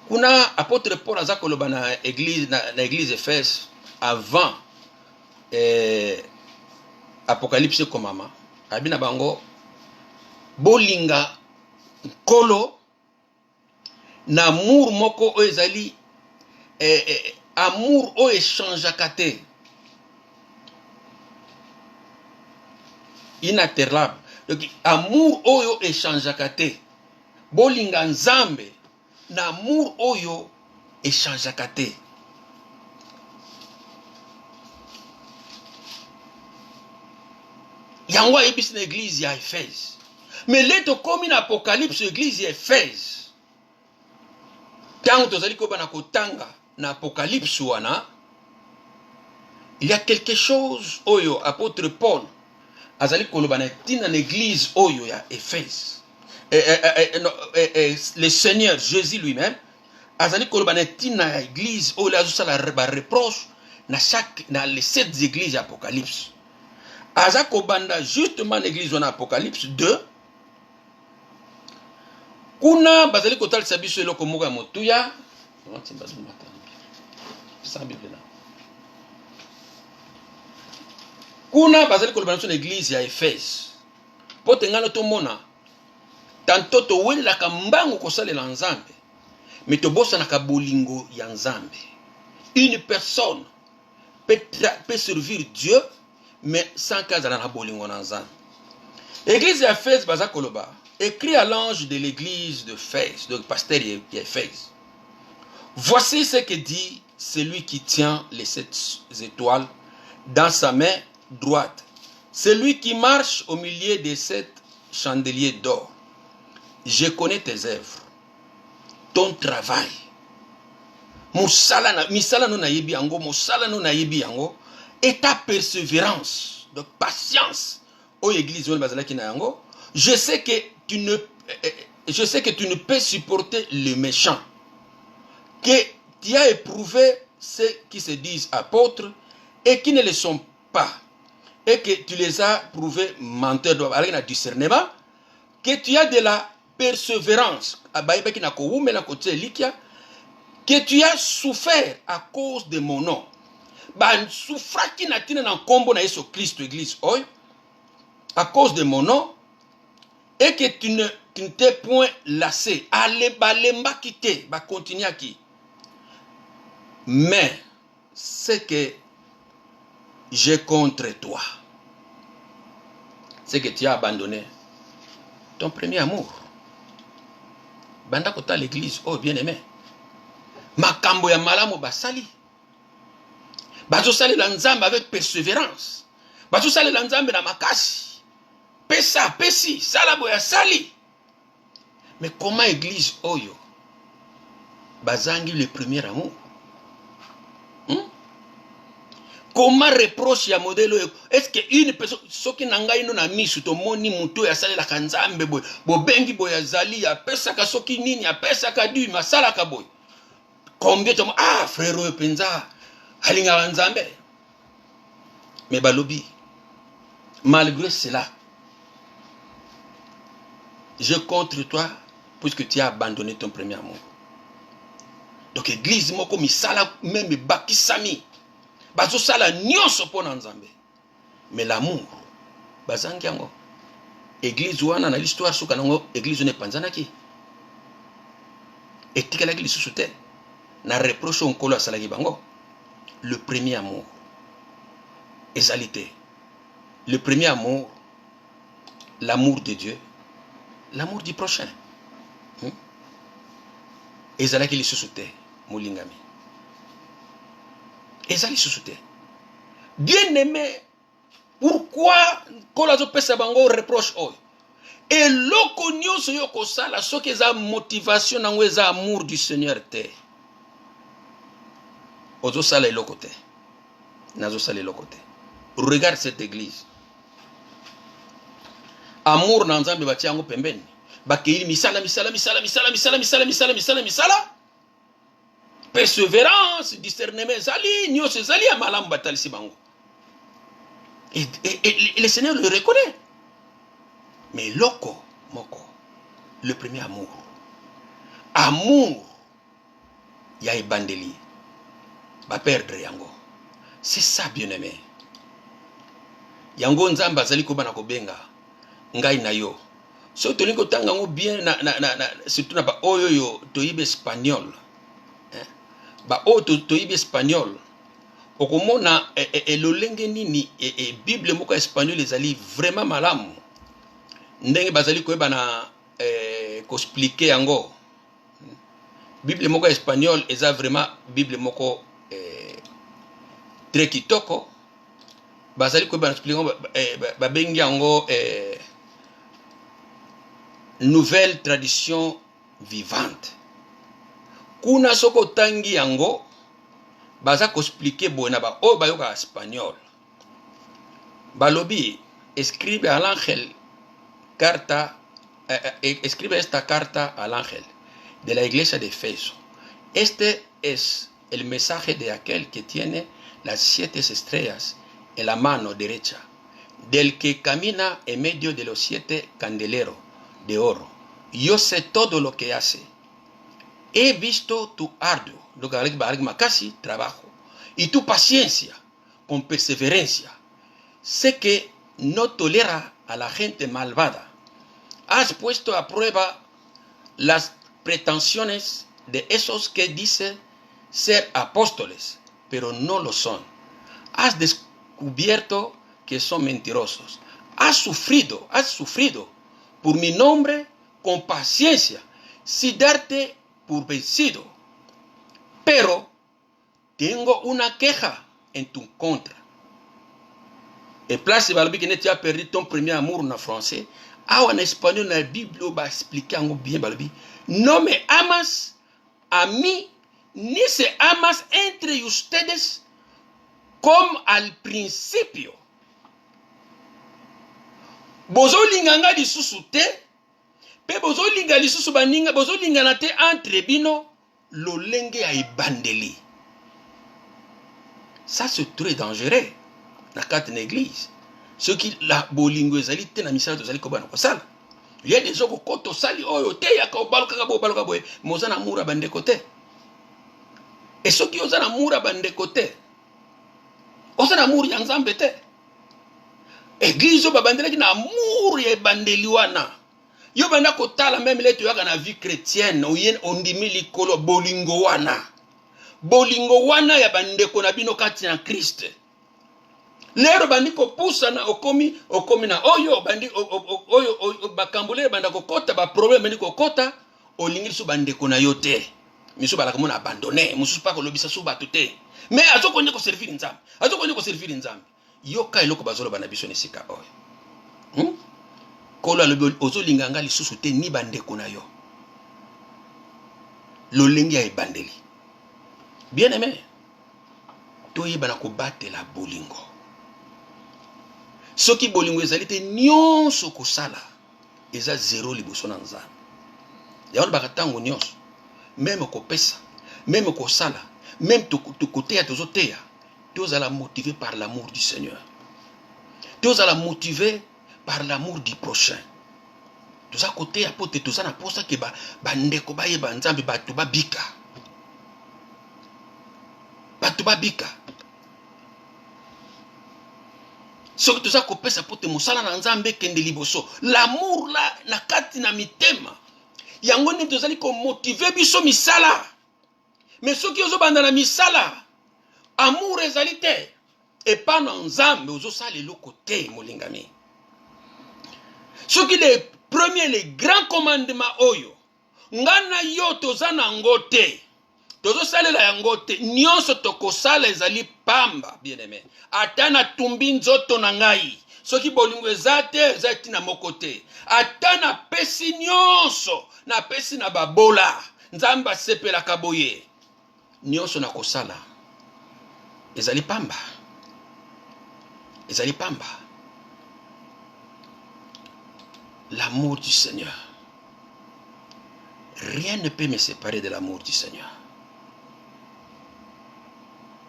Kuna apôtre Paul azakoloba na église Éphèse avant Apocalypse komama. Abina bango bolinga kolo na amour moko o ezali amour o échange kate inaterlable. Donc amour oyo échange kate bolinga nzambe na amour oyo échange kate. Yango ebisi na église ya Éphèse. Mais leto komi na Apocalypse église ya Éphèse. Quand tozali ko bana kotanga na Apocalypse wana, il y a quelque chose oyo apôtre Paul azali koloba na tina na église oyo ya Éphèse. Le Seigneur Jésus lui-même azali koloba na tina ya église oyo azosala ba reproche na les 7 églises ya Apocalypse. aza kobanda justement l'église en Apocalypse 2 kuna bazali kotalisa biso eloko moko ya motuya kuna bazali koloba na l'église ya Éphèse po tengana tomona tanto towelaka mbango kosalela nzambe mais tobosanaka bolingo ya nzambe. Une personne peut servir Dieu mais sans kazala na bolingo na nzambe. Église ya Éphèse baza koloba écrit à l'ange de l'église de Éphèse, donc pasteur d'Éphèse. Voici ce que dit celui qui tient les 7 étoiles dans sa main droite, celui qui marche au milieu des 7 chandeliers d'or. Je connais tes œuvres, ton travail. Misala no nayebi yango, mosala no nayebi yango, et ta persévérance, donc patience. Au église bazalaki na yango, je sais que tu ne peux supporter le méchant, que tu as éprouvé ceux qui se disent apôtres et qui ne le sont pas, et que tu les as prouvés menteurs avec un discernement, que tu as de la persévérance, que tu as souffert à cause de mon nom. À cause de mon nom, et que tu ne t'es point lassé. Allez, balemba quitter, va continuer à qui. Mais ce que j'ai contre toi, c'est que tu as abandonné ton premier amour. Banda kota l'église, oh bien-aimé. Makambo ya malamu basali. Bazo sali la nzambe avec persévérance. Bazo sali la nzambe na makasi. Pesa, pesi, salabo ya sali. Mais comment église oyo bazangi le premier amour? Comment reproche ya modèle oyo? Est-ce que une personne soki nanga ino na misu to moni muto ya sali la kanzambe boy, bo bengi boy ya zali ya pesa ka soki nini ya pesa ka du masala ka boy. Combien de ah frère oyo penza alinga nzambe. Mais balobi malgré cela je contre toi puisque tu as abandonné ton premier amour. Donc église moko misala même bakisami bazo sala nyonso pona nzambe. Mais l'amour bazangi yango. Église wana na l'histoire soka nango église ne panzanaki. Etikala ki lisusu te. Na reproche onkolo asalaki bango. Le premier amour. Ezalité. Le premier amour, l'amour de Dieu, l'amour du prochain. Ezalaki lisusu te, molingami. Ezali lisusu te. Bien aimé, pourquoi kolazo pesa bango reproche oyo? Et loko nyonso yo kosala soki eza motivation nango eza amour du Seigneur te. Ozo sala eloko te. Nazo sala eloko te. Regarde cette église. Amour na nzambe bati yango pembeni. Bakeili misala. Persévérance, discernement zali, nyonso zali ya malamu batalisi bango. Et le Seigneur le reconnaît. Mais loko moko, le premier amour. Amour ya ebandeli. Ba perdre yango. C'est ça bien-aimé. Yango nzambe azali ko bana ko benga ngai na yo. So to liko tanga ngo bien surtout na ba oyo yo to ibe espagnol. Ba o to ibe espagnol. Okomona elolenge nini Bible moko espagnol ezali vraiment malamu. Ndenge bazali ko bana ko expliquer yango. Bible moko espagnol eza vraiment Bible moko très kitoko. Bazali ko bana expliquer ba bengi yango nouvelle tradition vivante. Kuna soko tangi yango baza ko expliquer bona ba o bayoka espagnol. Balobi escribe al ángel carta escribe esta carta al ángel de la iglesia de Efeso. Este es el mensaje de aquel que tiene las 7 estrellas en la mano derecha. del que camina en medio de los 7 candeleros de oro. Yo sé todo lo que hace. He visto tu arduo, casi trabajo, y tu paciencia con perseverancia. Sé que no tolera a la gente malvada. Has puesto a prueba las pretensiones de esos que dicen ser apóstoles, pero no lo son. Has descubierto que son mentirosos. Has sufrido por mi nombre con paciencia, sin darte por vencido. Pero tengo una queja en tu contra. En place, tu as perdu ton premier amour en français. En espagnol, dans la Bible, va expliquer bien. No me amas a mí, ni se amas entre ustedes como al principio. Bozolinga nga lisusu te, pe bozolinga lisusu baninga, bozolinga na te entre bino lolenge ya ebandeli. Ça c'est très dangereux na kati na église. Ce qui la bolingo ezali te na misala tozali kobana kosala. Il y a des gens qui ont sali oyo te ya ka baluka boye, mozana mura bandeko te. Et ceux qui osana mura bandeko te, osana mura ya nzambe te. Église ba bandelaki na amour ya bandeli wana. Yo banda kotala même leto yaka na vie chrétienne, oyen ondimi likolo bolingo wana. Bolingo wana ya bandeko na bino kati na Christ. Lero bandi ko pusa na okomi na oyo bandi oyo bakambole banda ko kota ba problème bandi ko kota olingi su bandeko na yo te. Misu bala komona abandonner, musu pa ko lobisa su bato te. Mais azokonye ko servir nzambe. Azokonye ko servir nzambe. Yoka eloko bazolo bana biso ne sika oyo. Kolo alobi ozolinga nga lisusu te ni bandeko na yo. Lolengi ya ebandeli. Bien aimé. Toyebana ko batela bolingo. Soki bolingo ezali te nyonso kosala eza zéro liboso na nzambe. Yaona bakatango nyonso. Même kopesa, même kosala, même tokoteya tozoteya. Tous à la motiver par l'amour du Seigneur. Tous à la motiver par l'amour du prochain. Tous à côté à pote tous à na posa ke bandeko ba yeba nzambe batu ba bika. Batu ba bika. So tous à kopesa sa pote musala na nzambe kende liboso. L'amour là na kati na mitema. Yango ni tozali ko motiver biso misala. Mais ceux qui ozo banda na misala amour ezalité et pas dans nzambe ozo sali le côté molingami. Ce qui les premiers les grands commandements oyo ngana yo tozana ngote tozo sali la yangote nyonso tokosala ezali pamba bien-aimé atana tumbi nzoto na ngai soki bolingo ezati na mokote atana pesi nyonso na pesi na babola nzamba sepela kaboye nyonso na kosala ezali pamba. Ezali pamba. L'amour du Seigneur. Rien ne peut me séparer de l'amour du Seigneur.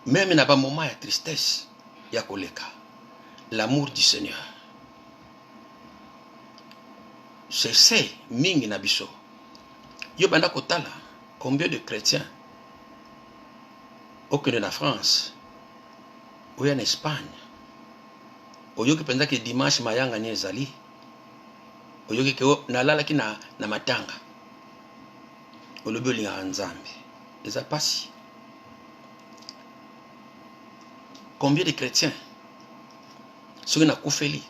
Même na ba moment ya tristesse ya koleka. L'amour du Seigneur. C'est mingi na biso. Yo banda kotala combien de chrétiens au Canada, en France, ou en Espagne, ou yoki penza que dimanche mayanga ni ezali, ou yoki ke nalala ki na matanga, ou lobi li nzambe, eza pasi. Combien de chrétiens, ceux na koufeli,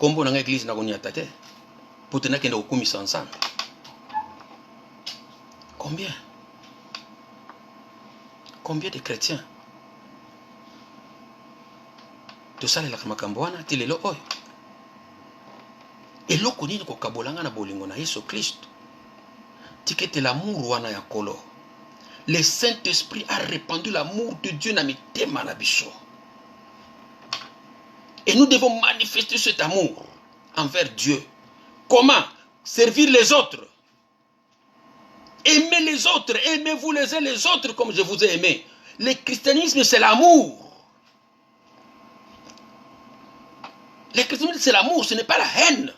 kombo na église na konyata te, pour tenir kende okumisa ensemble. Combien? Combien de chrétiens tout ça la makambo wana tilelo oyo eloko nini kokabolanga na bolingo na Yesu Christ tikete l'amour wana ya kolo. Le Saint-Esprit a répandu l'amour de Dieu na mitema na biso et nous devons manifester cet amour envers Dieu. Comment? Servir les autres. Aimez les autres, aimez-vous les uns les autres comme je vous ai aimé. Le christianisme, c'est l'amour. Les chrétiens disent c'est l'amour, ce n'est pas la haine.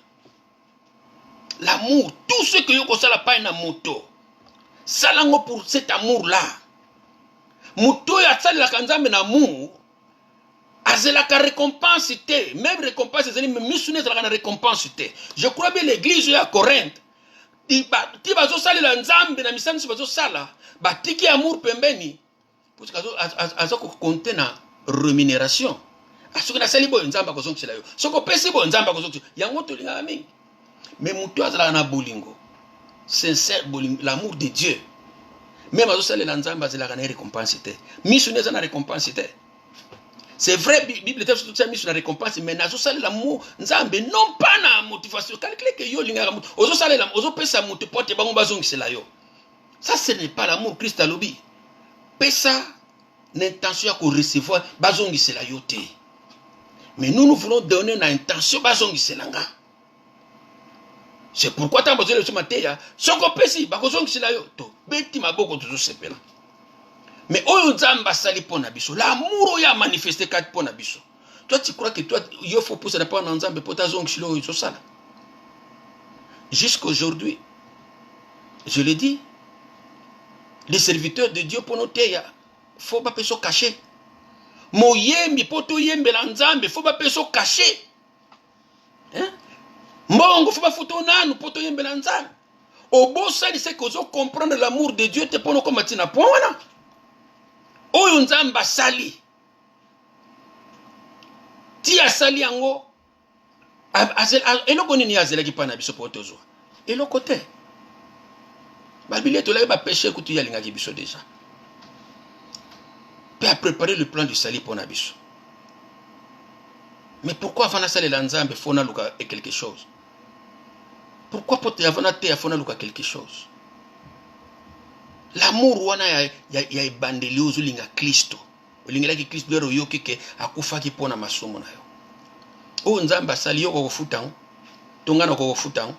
L'amour, tout ce que yoko sala pa na moto. Salango pour cet amour-là. Moto ya sala la kanzambe na amour. Azelaka récompense te. Même récompense, mais missionnaire la récompense te. Je crois bien l'église à Corinthe. Ti bazo sala la nzambe na misani bazo sala. Ba tiki amour pembeni. Parce que azo ko compter na rémunération. Asoki na sali bo nzamba ko zonki sala yo. Soko pesi bo nzamba ko zonki. Yango to linga mingi. Mais mutu azala na bolingo. Sincère bolingo, l'amour de Dieu. Même azo sala la nzamba azala na récompense te. Missionnaire na récompense te. C'est vrai, Bible est tout ça mis sur la récompense, mais nazo sala l'amour nzambe non pas na motivation. Calculer que yo linga mutu. Ozo sala la ozo pesa mutu pote bango bazongi sala yo. Ça ce n'est pas l'amour Christ a lobby. Pesa l'intention à recevoir bazongi sala yo te. Mais nous voulons donner une intention bazongi selanga. C'est pourquoi tant besoin de ce matin, soko pesi bazongi sela yo to beti maboko toujours sepela. Mais oyo nzamba sali pona biso, l'amour ya manifesté kat pona biso. Toi tu crois que toi il faut pousser pas dans nzambe pota zongi selo yo sala. Jusqu'aujourd'hui, je le dis, les serviteurs de Dieu pour noter faut pas peso cacher. Moyembi poto yembe la nzambe faut pas peso cacher. Hein? Mbongo faut pas photo nanu poto yembe la nzambe. Obo sali c'est que zo comprendre l'amour de Dieu te pono comme tina pona. Oyo nzamba sali. Ti asali yango eloko nini azela ki pana biso poto zo. Eloko te. Babili to la ba péché kutu ya linga ki biso déjà. Peut préparer le plan du salut pour Nabiso. Mais pourquoi avant la salle l'anzambe faut na luka quelque chose? Pourquoi pour avant la terre faut na luka quelque chose? L'amour wana ya bandeli ozulinga Kristo. Olinga ki Kristo lero yoki ke akufa ki pona masomo na yo. O nzamba sali yo ko futango. Tongana ko futango.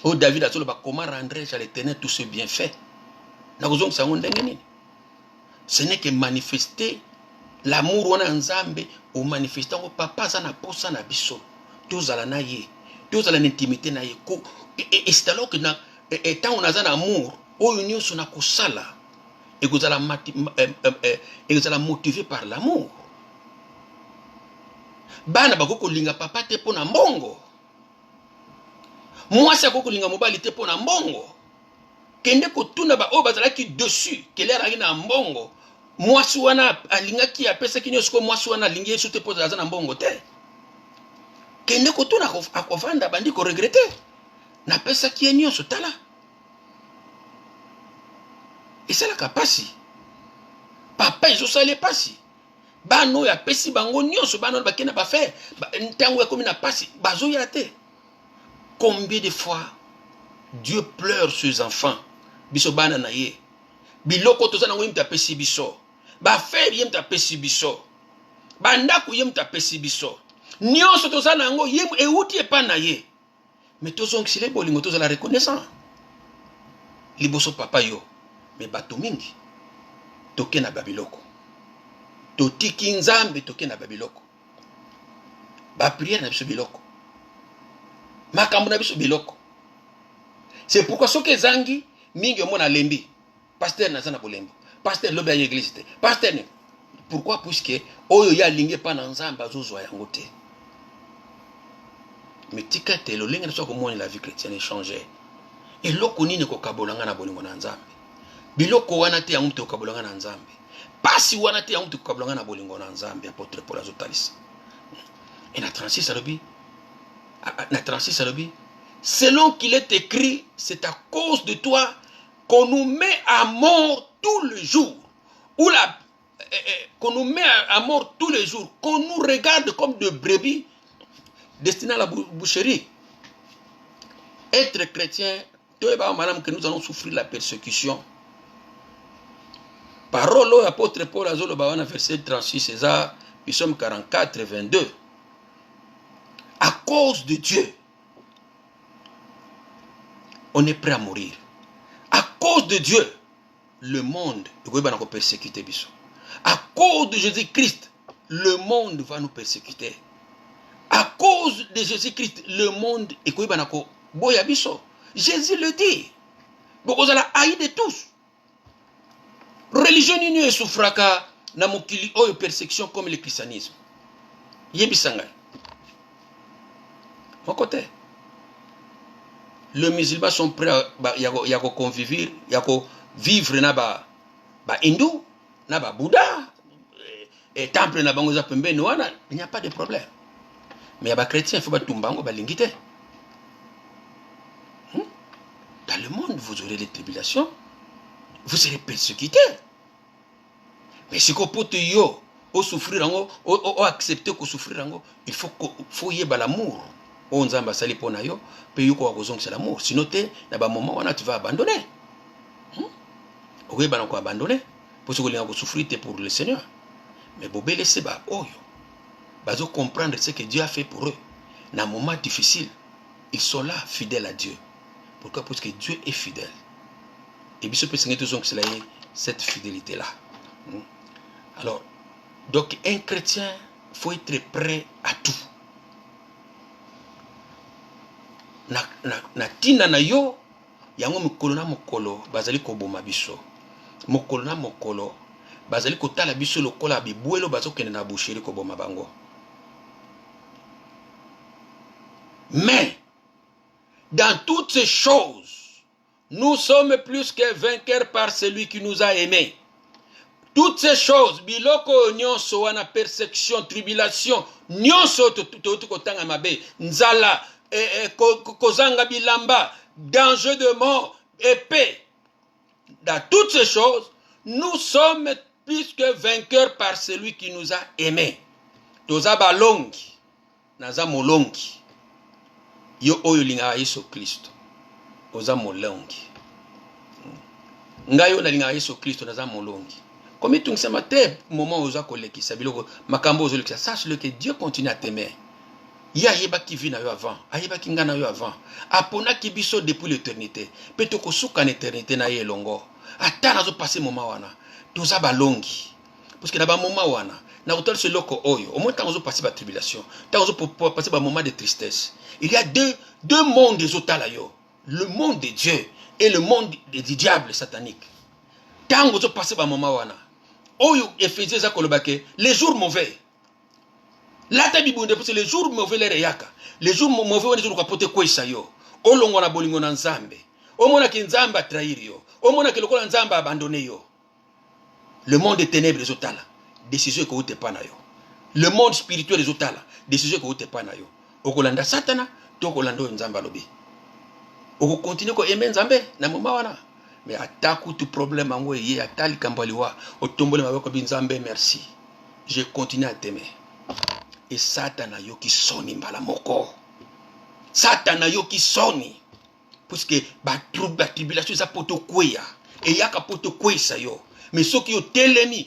O David a solo ba comment rendre à l'Éternel tout ce bienfait. Na kozong sango ndenge nini? Ce n'est que manifester l'amour wana nzambe ou manifester au papa za na posa na biso tozala na ye tozala na intimité na ye ko et c'est alors que na étant on a un amour o union so na kosala et que ezala motivé par l'amour bana bakoko linga papa te pona mbongo mwasi akoko linga mobali te pona mbongo kende kotuna ba o bazala ki dessus kelera ina mbongo mwasi wana alingaki apesa kinyo siko mwasi wana alingi yesu te poza za na mbongo te kende kotuna akovanda bandi ko regretter na pesa kinyo sotala et c'est la capacité papa iso sale pasi bano ya pesi bango nyonso bano bakena ba faire ntango ya komi na pasi bazo ya te. Combien de fois Dieu pleure sur ses enfants biso bana na ye biloko tozana ngo yimta pesi biso ba faire yimta pesi biso banda ku yimta pesi biso nyonso tozana ngo yim euti epa na ye mais tozong sile bolingo tozala reconnaissant liboso papa yo mais bato mingi toke na babiloko totiki nzambe toke na babiloko ba prière na biso biloko makambo na biso biloko. C'est pourquoi ce que zangi mingi mona lembi pasteur na zana bolembo pasteur lobe ya église te pasteur ne pourquoi puisque oyo ya linge pa na nzamba zozwa yango te mais tika te lo linga so ko mona la vie chrétienne changer et loko nini ko kabolanga na bolingo na nzambe biloko wana te yango te ko kabolanga na nzambe pasi wana te yango te ko kabolanga na bolingo na nzambe apôtre Paul azotalisa et na 36 alobi na 36 alobi selon qu'il est écrit, c'est à cause de toi qu'on nous met à mort tous les jours. Ou qu'on nous met à mort tous les jours. Qu'on nous regarde comme de brebis destinées à la boucherie. Être chrétien, que nous allons souffrir la persécution. Parole au apôtre Paul Azolo Bawana, verset 36, César, Psaume 44, 22. À cause de Dieu, on est prêt à mourir. À cause de Dieu, le monde va nous persécuter. À cause de Jésus-Christ, le monde va nous persécuter. cause de Jésus-Christ, le monde est quoi banako boya biso. Jésus le dit. Beaucoup la haï de tous. Religion nini souffraka na mokili oyo persécution comme le christianisme. Yebisanga. Mon côté. Les musulmans sont prêts à convivre, à vivre na ba hindou, na ba Bouddha, et temple na bango za pembe noana, il n'y a pas de problème. Mais il y a des chrétiens, il faut pas tumbango ba lingite. Dans le monde, vous aurez des tribulations, vous serez persécutés. Mais si vous pouvez souffrir, accepter que souffrir, il faut y avoir l'amour. On zamba sali pona yo, pe yuko wakozong c'est l'amour. Sinon tu na moment où tu vas abandonner. Oui, bah on abandonner. Parce que les souffrir pour le Seigneur. Mais bobé laisser ba oyo. Bazo comprendre ce que Dieu a fait pour eux. Dans un moment difficile, ils sont là fidèles à Dieu. Pourquoi? Parce que Dieu est fidèle. Et bien, c'est cette fidélité-là. Alors, donc, un chrétien, il faut être prêt à tout. Na tina na yo, yango mokolo na mokolo, bazali ko boma biso. Mokolo na mokolo, bazali ko tala biso lokola bibuelo bazo kende na boucherie ko boma bango. Mais, dans toutes ces choses, nous sommes plus que vainqueurs par celui qui nous a aimés. Toutes ces choses, biloko nyonso wana persécution, tribulation, nyonso to kotanga mabe, nzala, kozanga bilamba, danger de mort, épée. Dans toutes ces choses, nous sommes plus que vainqueurs par celui qui nous a aimés. Toza balongi, naza molongi. Yo oyo linga Yesu Kristo. Oza molongi. Ngayo na linga Yesu Kristo naza molongi. Comme tu sais, moment où oza kolekisa biloko makambo ozo lekisa, sache-le que Dieu continue à t'aimer. Ya yeba ki vi na yo avant, ayeba ki nga na yo avant. Apona ki biso depuis l'éternité. Pe to kosuka na éternité na ye longo. Ata nazo passer moment wana. Toza balongi. Parce que na ba moment wana, na kotal ce loko oyo, au moins quand on passer par tribulation, quand on passer par moment de tristesse. Il y a deux mondes des otalayo. Le monde de Dieu et le monde du diable satanique. Quand on passer par moment wana, oyo Ephésiens za kolobake, les jours mauvais. Là ta bibunde parce que les jours mauvais les reyaka. Les jours mauvais on est kapote kwesa yo. Olongo na bolingo na nzambe. Omona ki nzamba trahir yo. Omona ki lokola nzamba abandonner yo. Le monde des ténèbres des otala. Décision que vous te pas na yo. Le monde spirituel des otala. Décision que vous te pas na yo. Okolanda satana, tokolanda nzamba lobi. Oko continue ko aimer nzambe na mama wana. Mais ataku tout problème ango yé atali kambaliwa. Otombole maboko bi nzambe merci. Je continue à t'aimer. Et satana yo ki soni mbala moko. Satana yo ki soni. Parce que ba tribulation za poto kweya. Et yaka poto kwesa yo. Mais ceux qui ont telemi,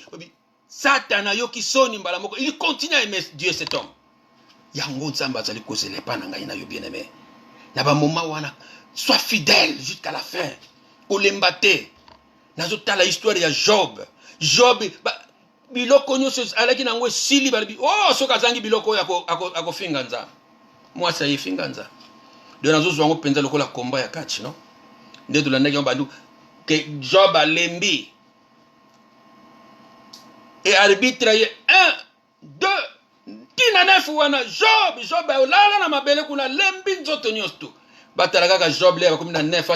Satan yo ki soni mbala moko, il continue à aimer Dieu cet homme. Yango nzamba zali kozele pa na ngai na yo bien-aimé. Na ba moment wana, sois fidèle jusqu'à la fin. Olembate. Nazo tala histoire ya Job. Job biloko nyonso alaki nango sili balibi. Oh, soka zangi biloko ako finga nza. Moi ça y finga nza. De nazo zwango penza lokola komba ya kachi, no? Ndeto la ndaki bandu que Job a lembi. Et arbitre 1, 2, tina nefu wana Job olala na mabele kuna lembi nzoto nyonso. Batalaka Job le comme na nef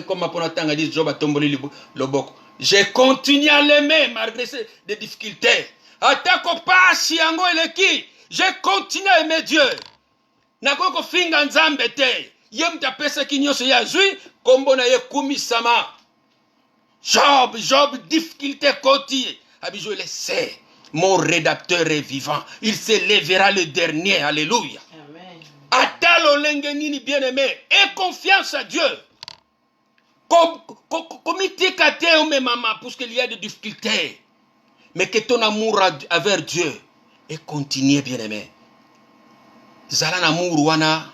comme pona tanga dit Job atomboli loboko. Je continue à l'aimer malgré des difficultés. Atako pasi yango eleki, je continue à aimer Dieu. Nakoko finga nzambe te. Yem ta pesa kinyoso ya zui kombo na ye kumisama. Job difficulté koti. Abijo le sait. Mon rédacteur est vivant. Il se lèvera le dernier. Alléluia. Amen. Atalo lengenini bien-aimé. Aie confiance à Dieu. Comité kate ou mes mamans, parce qu'il y a des difficultés. Mais que ton amour envers Dieu et continue bien-aimé. Zala amour wana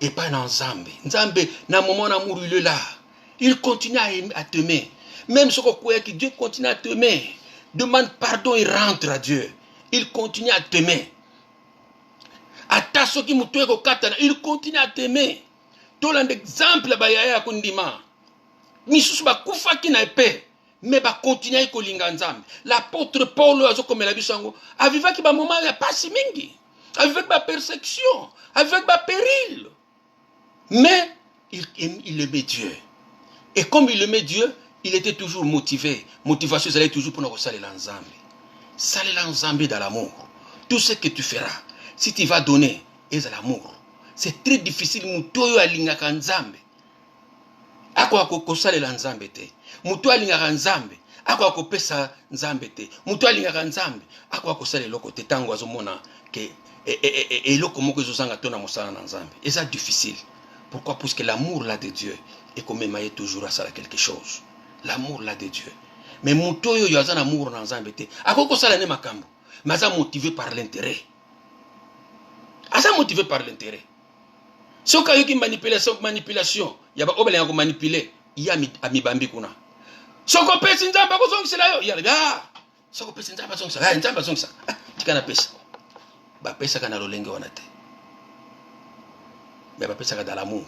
et pas dans Nzambe. Nzambe, na moment amour il est là. Il continue à t'aimer. Même ce que Dieu continue à t'aimer. Demande pardon et rentre à Dieu. Il continue à t'aimer. Ata ata soki mutu ekokatana il continue à t'aimer tolanda exemple bayaya kundima misusu bakufaki na epe mais bakontinue kolinga nzambe. L'apôtre Paul azokomela biso yango avivaki bamoment ya pasi mingi, avec bapersecution, avec bapéril, mais il aimait Dieu. Et comme il aimait Dieu, il était toujours motivé. Motivation, elle est toujours pour nous saler ensemble. Saler ensemble dans l'amour. Tout ce que tu feras, si tu vas donner, c'est l'amour. C'est très difficile. Mutoyo alingaka nzambe. Ako ko saler ensemble te. Muto alingaka nzambe. Ako ko pesa nzambe te. Muto alingaka nzambe. Ako ko saler loko te tango azomona ke et loko moko ezosanga tona mosala na nzambe. Et ça difficile. Pourquoi? Parce que l'amour là de Dieu est comme émaillé toujours à ça quelque chose. L'amour là de Dieu. Mais muto yo yaza amour na nzambe te. Ako ko sala ne makambo. Mais ça motivé par l'intérêt. Ça motivé par l'intérêt. Si on a eu manipulation, il y a pas de manipuler. Il y a mi bambi kuna. Si on pèse nzamba ko zongi sela yo, il y a ah. Si on pèse nzamba zongi sela, nzamba zongi sa. Tikana pesa. Ba pesa kana lolenge wana te. Mais ba pesa ka dans l'amour.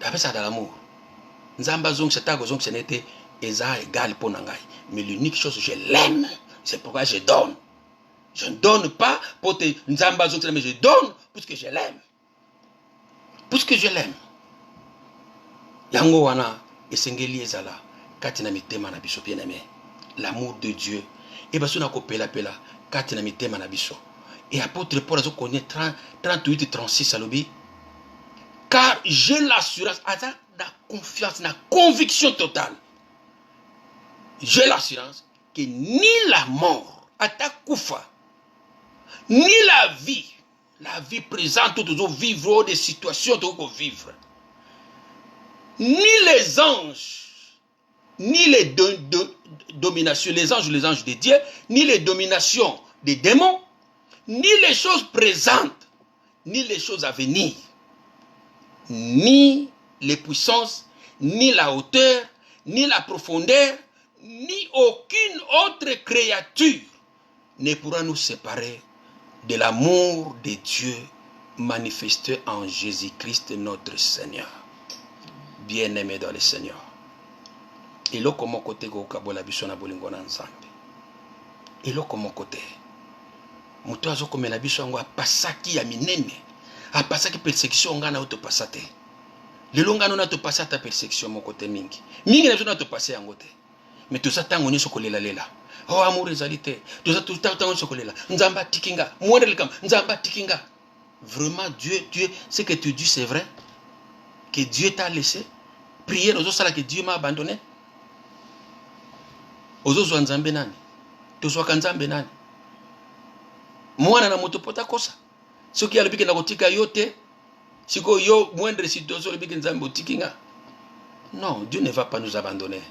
Ba pesa dans l'amour. Nzamba zongi sa ta ko zongi n'était eza égal pour nangai. Mais l'unique chose je l'aime. C'est pourquoi je donne. Je ne donne pas pour te nzamba zongi mais je donne parce que je l'aime. Parce que je l'aime. Yango wana esengeli ezala kati na mitema na biso bien aimé. L'amour de Dieu et baso na kopela pela kati na mitema na biso. Et apôtre Paul a connu 38 36 alobi car j'ai l'assurance ata la confiance la conviction totale. J'ai l'assurance que ni la mort ata kufa ni la vie présente toujours vivre des situations toujours vivre. Ni les anges, ni les dominations, les anges de Dieu, ni les dominations des démons, ni les choses présentes, ni les choses à venir, ni les puissances, ni la hauteur, ni la profondeur, ni aucune autre créature ne pourra nous séparer de l'amour de Dieu manifesté en Jésus-Christ notre Seigneur. Bien-aimé dans le Seigneur. Et là, comme côté go kabola biso na bolingo na nzambe. Et là, comme côté. Muto azo komela biso ngo apasaki ya minene. Apasaki persécution ngana auto pasate. Le longa na to pasata persécution mon côté mingi. Mingi na biso na to passer yango te. Mais tout ça tango ni sokolela lela. Oh amour ezalité. Tout ça tout tango sokolela. Nzamba tikinga. Mwende lekam. Nzamba tikinga. Vraiment Dieu, ce que tu dis c'est vrai. Que Dieu t'a laissé. Prier aux autres que Dieu m'a abandonné. Aux autres nzambe nani. Tozwa nzambe nani. Mwana na moto pota kosa. Soki alibiki na kotika yote. Siko yo moindre situation alibiki nzambe otikinga. Non, Dieu ne va pas nous abandonner.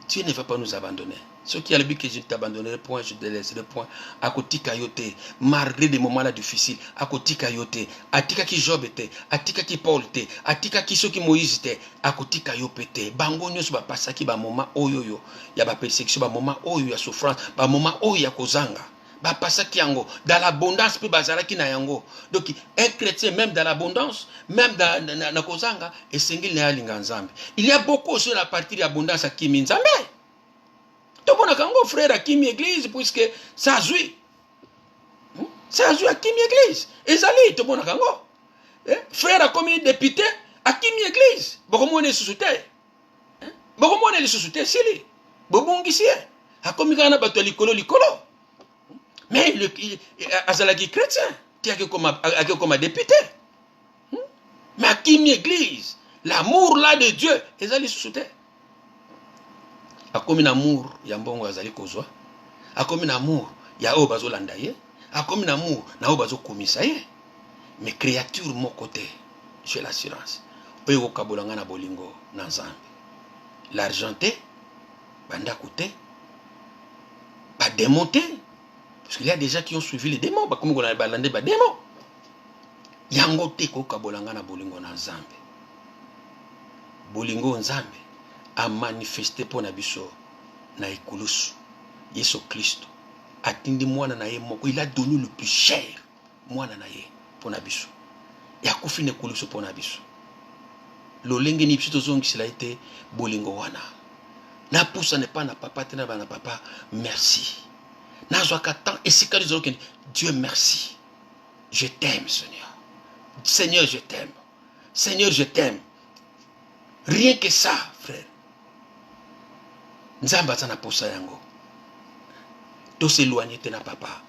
Dieu ne va pas nous abandonner. Ce qui a le but que je t'abandonnerai, point, je te laisserai, point. À côté kayote, malgré des moments là difficiles, à côté kayote, à tika qui Job était, à tika qui Paul était, à tika qui ceux qui Moïse était, à côté kayopete, bango nyos ba pasaki ba moment oyoyo, ya ba persécution, ba moment oyo ya souffrance, ba moment oyo ya kozanga. Ba pasaki yango, dans l'abondance pe bazalaki na yango. Donc un chrétien même dans l'abondance, même dans na kozanga, et sengil na yalinga nzambe. Il y a beaucoup sur la partie de l'abondance à kimi nzambe. Tout le monde frère à Kimi Église, puisque ça joue. Ça joue à Kimi Église. Et ça l'est, tout le monde frère a commis député à Kimi Église. Beaucoup de sous-souté. Beaucoup de sous-souté, c'est lui. Beaucoup de sous-souté. A commis un bateau licolo. Mais il a chrétien, qui a comme député. Mais à Kimi Église, l'amour là de Dieu, et ça l'est sous-souté. A comme amour ya mbongo azali kozwa a comme amour ya o bazo landa ye a comme amour na o bazo komisa ye mais créature mon côté j'ai l'assurance oyo kabolanga na bolingo na nzambe l'argent te banda côté ba démonter parce qu'il y a des gens qui ont suivi les démons ba comme on a balandé ba démons yango te ko kabolanga na bolingo na nzambe bolingo nzambe a manifesté pour nabiso na ekulusu Yesu Kristo atindi mwana na ye moko, il a donné le plus cher mwana na ye pona biso et akufi ne kuluso pona biso lolenge ni biso tozongisela ete bolingo wana na pousa ne pas na papa tena ba na papa merci nazwaka temps esika dizoloke Dieu merci, je t'aime Seigneur, Seigneur je t'aime, Seigneur je t'aime, rien que ça frère nzamba aza na posa yango toseloigne te na papa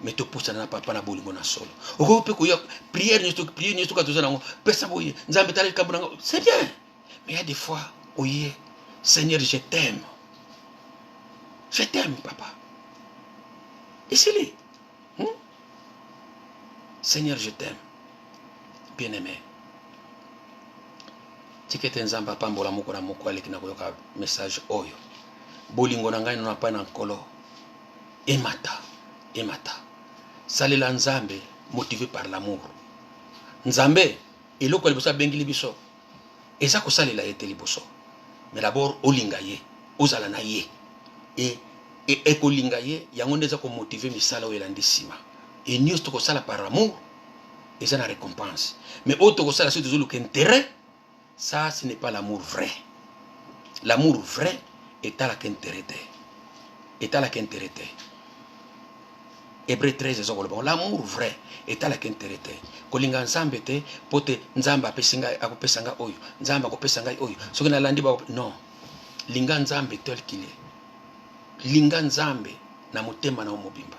mais topusana na papa na bolingo na solo okoki mpe koya prière nyonso toka toza nango pesa boye nzambe tala likambo nango c'est bien mais il y a des fois oye Seigneur je t'aime papa esili Seigneur je t'aime bien aimé tikete nzambe apambola moko na moko aleki na koyoka message oyo bolingo na ngai nona pa na nkolo emata salela nzambe motivé par l'amour nzambe eloko liboso abengi biso eza kosalela ye te liboso mais d'abord olinga ye ozala na ye et kolinga ye yango nde eza komotive misala oyo elandi nsima et nyonso tokosala par amour eza na récompense mais oyo tokosala soki tozoluka intérêt ça ce n'est pas l'amour vrai. L'amour vrai est à la quintérité. Hébreu 13 l'amour vrai est à la quintérité. Kolinga nzambe te pote nzamba pesinga akopesanga oyo nzamba akopesanga oyo soki na landi ba non linga nzambe tel qu'il est linga nzambe na motema na mobimba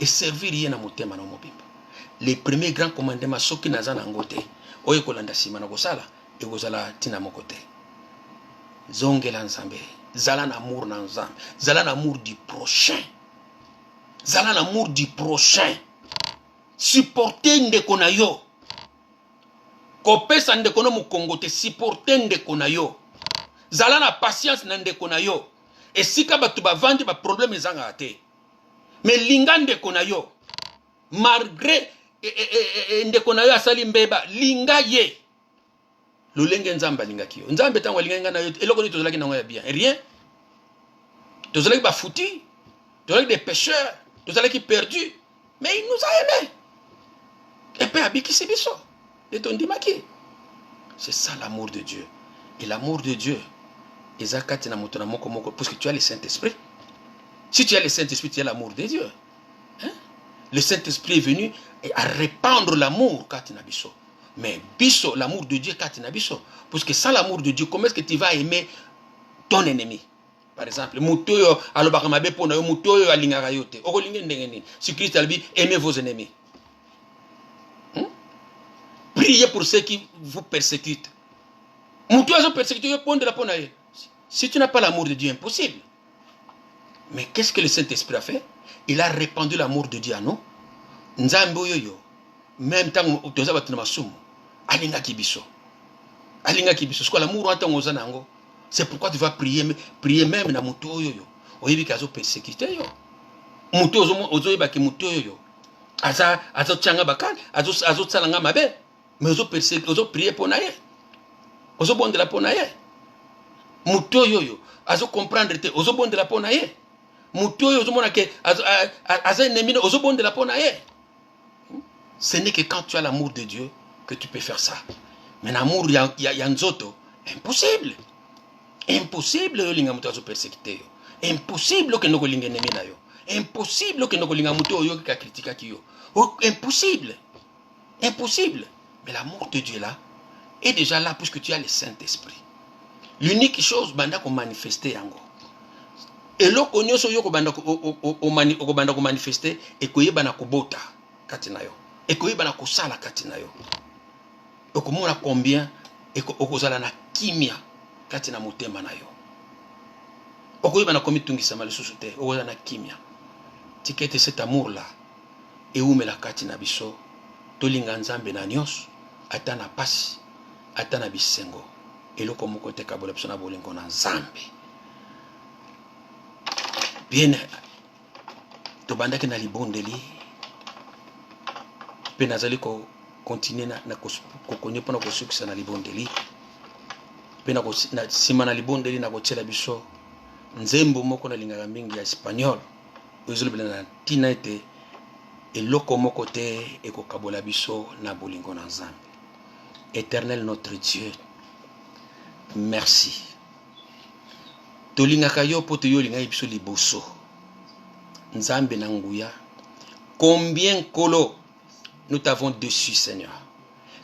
et servir ye na motema na mobimba les premiers grands commandements soki naza na ngote oyo kolanda sima na kosala et vous allez tina mon côté. Zongela nzambe, zala l'amour na nzambe, zala l'amour du prochain. Zala l'amour du prochain. Supporter ndeko na yo. Kopesa ndeko na mukongo te supporter ndeko na yo. Zala na patience na ndeko na yo. Et sika batu ba vandi ba problème ezanga te. Mais linga ndeko na yo. Malgré ndeko na yo asali mbeba, linga ye. Lolenge nzamba lingaki yo nzambe tango linga na yo eloko ni tozalaki nango ya bien rien tozalaki ba fouti tozalaki des pécheurs tozalaki perdus mais il nous a aimés et puis abikisi biso et tondimaki c'est ça l'amour de Dieu et l'amour de Dieu ezakati na moto na moko moko parce que tu as le Saint-Esprit si tu as le Saint-Esprit tu as l'amour de Dieu hein? Le Saint-Esprit est venu à répandre l'amour kati na biso. Mais biso, l'amour de Dieu, katina biso. Parce que sans l'amour de Dieu, comment est-ce que tu vas aimer ton ennemi? Par exemple, mutoyo alobakamabe pona yo mutoyo alingara yote. Okolinge ndengeni. Si Christ a dit aimez vos ennemis. Priez pour ceux qui vous persécutent. Mutoyo persécuté pondre la pona. Si tu n'as pas l'amour de Dieu, impossible. Mais qu'est-ce que le Saint-Esprit a fait? Il a répandu l'amour de Dieu à nous. Nzambo yoyo. Même temps où tu as battu ma somme, alinga kibiso. C'est quoi l'amour entend aux anango? C'est pourquoi tu vas prier même na muto yo. Oyebi kazo persécuté yo. Muto ozo yeba ki muto yo. Azo tchanga bakan, azo tsalanga mabe. Mais ozo persécuté, ozo prier pour naye. Ozo bonde la pour naye. Muto yo. Azo comprendre te, ozo bonde la pour naye. Muto yo ozo mona ke azo ennemi ozo bonde la pour naye. Ce n'est que quand tu as l'amour de Dieu que tu peux faire ça. Mais l'amour, il y a nzoto. Impossible. Impossible que linga muto persécuté. Impossible que nous linga ennemi na yo. Impossible que nous linga muto yo ka critique ki yo. Impossible. Impossible. Mais l'amour de Dieu là est déjà là puisque tu as le Saint-Esprit. L'unique chose banda ko manifester yango. Et lo konyo so yo ko banda ko manifester et ko yeba na kobota katina yo. Et que yeba na kosala kati na yo. Okomona combien et okozala na kimia kati na motema na yo. Okoyeba na komitungisa malisusu te, okozala na kimia. Tikete cet amour là et umela kati na biso tolinga nzambe na nyos ata na pasi ata na bisengo eloko moko te kabola biso na bolingo na nzambe. Bien tobandaki na libondeli pe nazali ko continuer na kokonye pona ko sukisa na libondeli pe na sima na libondeli na kotiela biso nzembo moko na lingaka mingi ya espagnol ozolobela na ntina ete eloko moko te ekokabola biso na bolingo na Nzambe. Éternel notre Dieu, merci. Tolingaka yo po toyolinga biso liboso. Nzambe na nguya. Combien kolo nous t'avons déçu, Seigneur.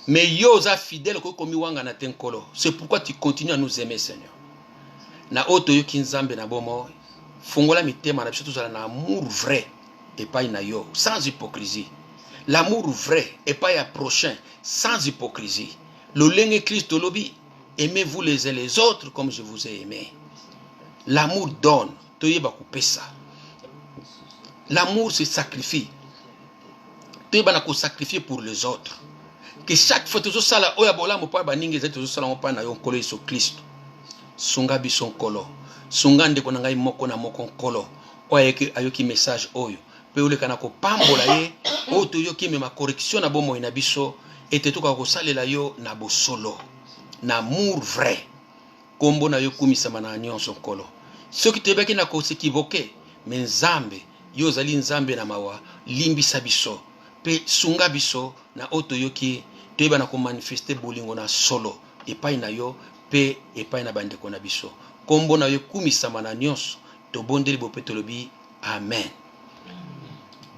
Mais yo za fidèle ko komi wanga na ten kolo. C'est pourquoi tu continues à nous aimer, Seigneur. Na oto yo ki Nzambe na bomo. Fongola mitema na biso tozala na amour vrai et pas na yo, sans hypocrisie. L'amour vrai et pas à prochain, sans hypocrisie. Le lenge Christ lobi, aimez-vous les uns les autres comme je vous ai aimé. L'amour donne, toyeba couper ça. L'amour se sacrifie. Toyeba na ko sacrifier pour les autres. Que chaque fois tozo sala oya bola mo pa baninge zetu tozo sala mo pa na yo nkolo Yesu Christ. Sunga biso nkolo. Sunga ndeko na ngai moko na moko nkolo. Oya ayoki message oyo. Pe oleka ko pambola ye o to yoki me ma correction na bomo ina biso ete to ko salela yo na bosolo na amour vrai kombo na yo kumisama na nyonso nkolo soki tebaki na ko s'équivoquer mais Nzambe yo zali Nzambe na mawa limbisa biso pe sunga biso na oto yoki teba na ko manifester bolingo na solo epai na yo pe epai na bandeko na biso kombo na yo kumisama na nyonso to bondeli bopetolobi amen.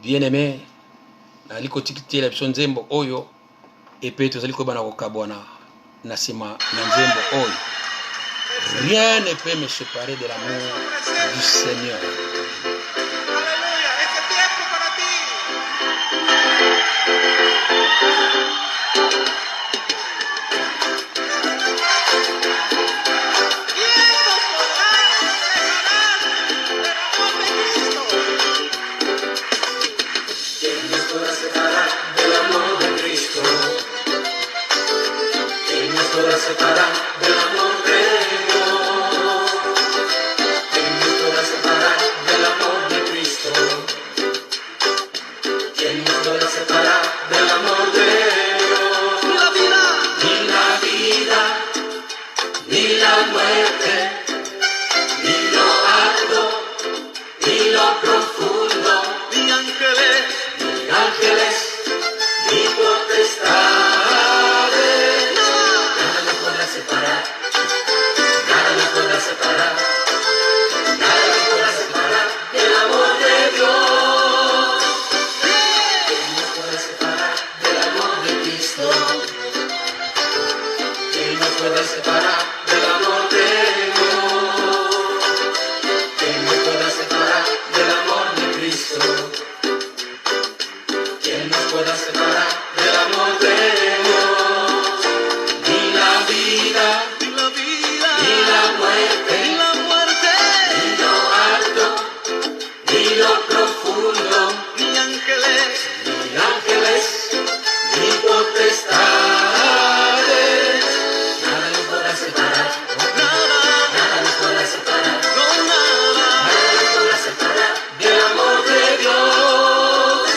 Bien-aimé, na liko tikiti la biso nzembo oyo epe tozali ko bana ko kabwana na sima na nzembo oyo. Rien ne peut me séparer de l'amour du Seigneur. Alléluia, este tiempo para ti. ¿Quién nos podrá separar del amor de Cristo? ¿Quién nos podrá separar del amor de Dios? ¿Quién nos podrá separar del amor de Cristo? ¿Quién nos podrá separar del amor de Dios? Ni la vida, ni la muerte, ni lo alto, ni lo profundo, ni ángeles, ni potestades. Nada nos podrá separar, nada nos podrá separar, nada nos podrá separar del amor de Dios. ¿Quién nos podrá separar del amor de Cristo? ¿Quién nos podrá separar del amor de Dios? ¿Quién nos podrá separar del amor de Cristo? ¿Quién nos podrá separar del amor de Dios? Ni la vida, ni la muerte, ni lo alto, ni lo profundo, ni ángeles, ni potestades. Nada nos podrá separar, nada nos podrá separar, nada nos podrá separar del amor de Dios.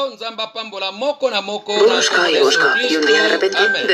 nzambe apambola moko na moko na Burushka kombo ya Yoshka, Yesu Kristo. y un día de repente Amen.